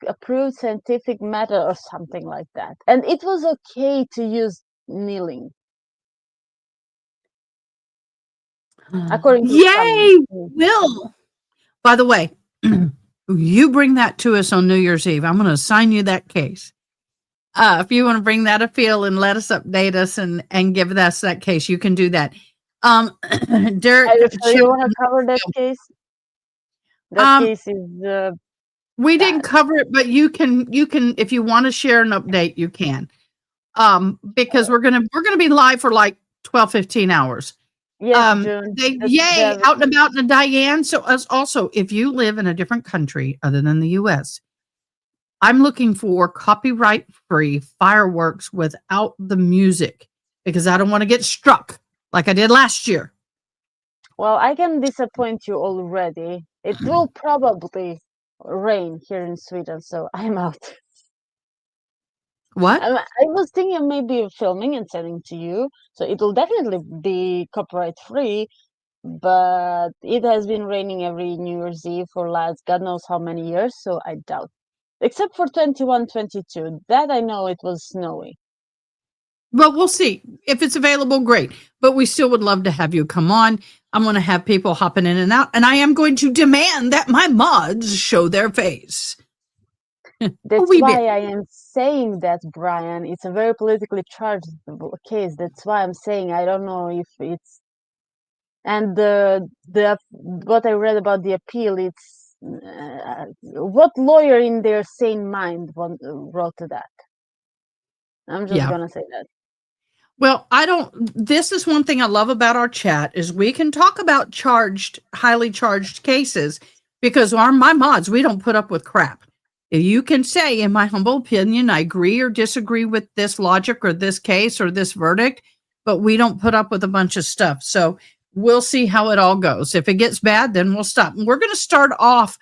approved scientific method or something like that, and it was okay to use kneeling. According to Yay, Will. By the way, you bring that to us on New Year's Eve. I'm going to assign you that case. If you want to bring that appeal and let us update us and give us that case, you can do that. Derek, you want to cover that case? That case is. We didn't cover it, but you can if you want to share an update, you can. Because we're gonna be live for like 12-15 hours. Yes, out and about in Diane. So also, if you live in a different country other than the US, I'm looking for copyright-free fireworks without the music because I don't want to get struck like I did last year. Well, I can disappoint you already. It will probably rain here in Sweden, so I'm out. What? I was thinking of maybe filming and sending to you, so it will definitely be copyright free. But it has been raining every New Year's Eve for last God knows how many years, so I doubt. Except for 21, 22, that I know it was snowy. Well, we'll see if it's available. Great, but we still would love to have you come on. I'm going to have people hopping in and out, and I am going to demand that my mods show their face. That's wee why bit. I am saying that, Brian. It's a very politically charged case. That's why I'm saying I don't know if it's. And the what I read about the appeal, it's what lawyer in their sane mind wrote to that. I'm just gonna say that. Well, this is one thing I love about our chat is we can talk about highly charged cases because my mods, we don't put up with crap. You can say, in my humble opinion, I agree or disagree with this logic or this case or this verdict, but we don't put up with a bunch of stuff. So we'll see how it all goes. If it gets bad, then we'll stop. We're going to start off.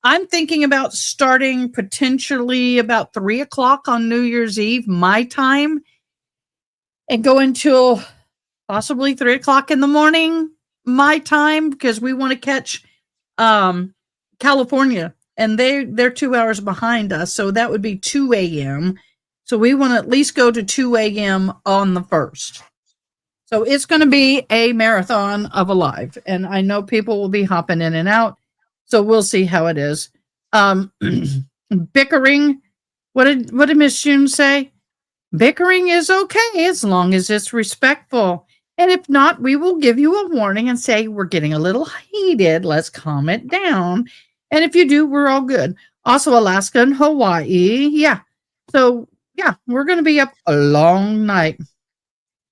I'm thinking about starting potentially about 3:00 on New Year's Eve, my time, and go until possibly 3:00 in the morning, my time, because we want to catch California, and they're 2 hours behind us, so that would be 2 a.m. So we want to at least go to 2 a.m. on the 1st. So it's going to be a marathon of a live, and I know people will be hopping in and out, so we'll see how it is. Bickering, what did Miss June say? Bickering is okay as long as it's respectful. And if not, we will give you a warning and say, we're getting a little heated. Let's calm it down. And if you do, we're all good. Also, Alaska and Hawaii. Yeah. So, yeah, we're going to be up a long night.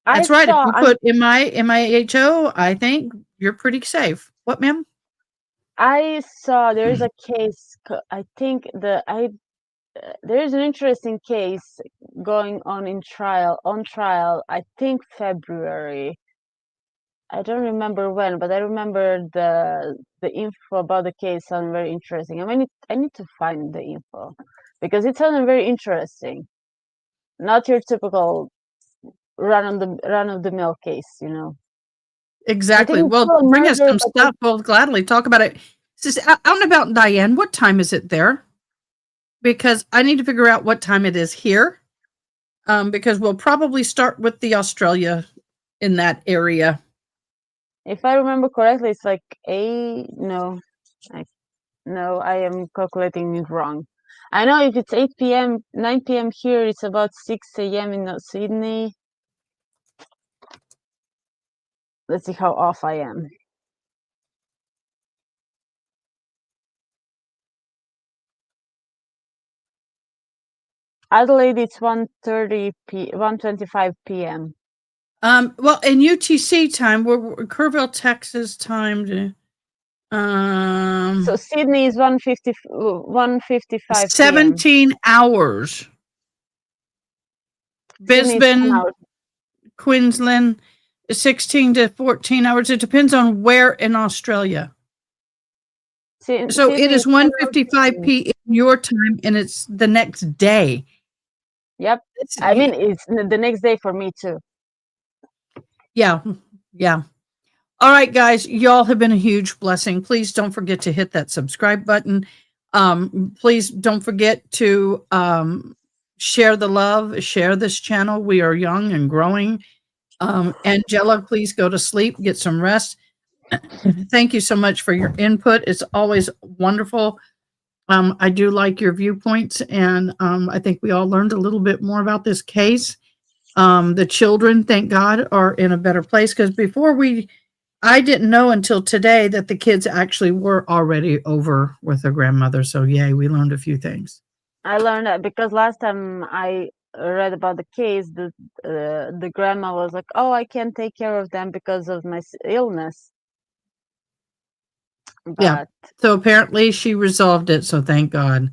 That's right. If you put MIHO, I think you're pretty safe. What, ma'am? I saw there is a case. I think there is an interesting case going on trial. I think February. I don't remember when, but I remember the info about the case sounded very interesting. I need to find the info because it sounded very interesting. Not your typical run of the mill case, you know. Exactly. Well, bring us some stuff. We'll gladly talk about it. I don't know about Diane. What time is it there? Because I need to figure out what time it is here. Because we'll probably start with the Australia in that area. If I remember correctly, it's like no, I am calculating it wrong. I know if it's 8 p.m., 9 p.m. here, it's about 6 a.m. in Sydney. Let's see how off I am. Adelaide, it's 1:25 p.m. Well, in UTC time, we're Kerrville, Texas time to. So Sydney is 1:55. 17 hours. Brisbane, Queensland, 16 to 14 hours. It depends on where in Australia. So it is 1:55 p.m. your time, and it's the next day. Yep. I mean, it's the next day for me too. Yeah. All right, guys, y'all have been a huge blessing. Please don't forget to hit that subscribe button. Please don't forget to share the love, share this channel. We are young and growing. Andjela, please go to sleep, get some rest. Thank you so much for your input. It's always wonderful. I do like your viewpoints, and I think we all learned a little bit more about this case. The children, thank God, are in a better place, because before I didn't know until today that the kids actually were already over with their grandmother. So yay, we learned a few things. I learned that because last time I read about the case, the grandma was like, "Oh, I can't take care of them because of my illness." But, yeah. So apparently she resolved it. So thank God.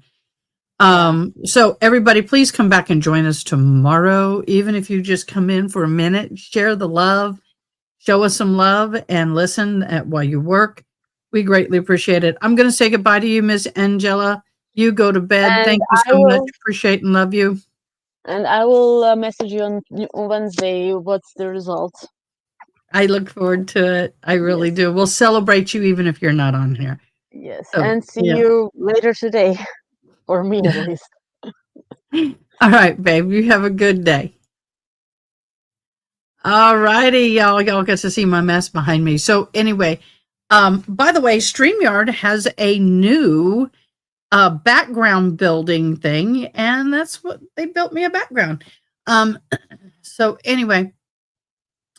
So everybody, please come back and join us tomorrow. Even if you just come in for a minute, share the love, show us some love, and listen while you work. We greatly appreciate it. I'm going to say goodbye to you, Miss Andjela. You go to bed. And thank you so much. Appreciate and love you. And I will message you on Wednesday. What's the result? I look forward to it. I really do. We'll celebrate you even if you're not on here. Yes. So, and see you later today. For me, at least. All right, babe. You have a good day. All righty, y'all get to see my mess behind me. So anyway, by the way, StreamYard has a new background building thing, and that's what they built me a background. So anyway,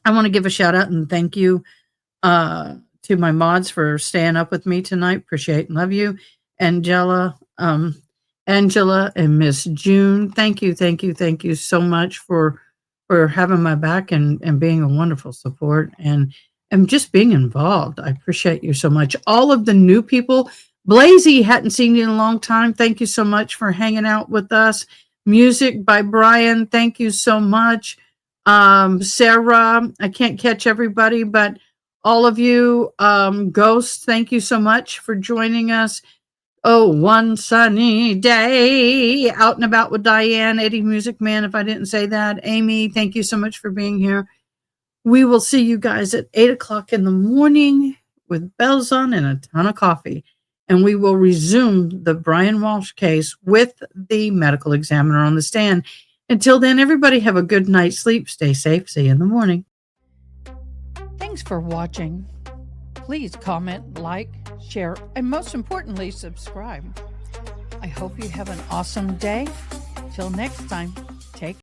I want to give a shout out and thank you to my mods for staying up with me tonight. Appreciate and love you. Andjela, and Miss June. Thank you so much for having my back and being a wonderful support and just being involved. I appreciate you so much. All of the new people, Blazy, hadn't seen you in a long time. Thank you so much for hanging out with us. Music by Brian. Thank you so much. Sarah, I can't catch everybody, but all of you, Ghost, thank you so much for joining us. Oh, one sunny day out and about with Diane, Eddie Music Man, if I didn't say that. Amy, thank you so much for being here. We will see you guys at 8 o'clock in the morning with bells on and a ton of coffee. And we will resume the Brian Walshe case with the medical examiner on the stand. Until then, everybody have a good night's sleep. Stay safe. See you in the morning. Thanks for watching. Please comment, like, share, and most importantly, subscribe. I hope you have an awesome day. Till next time.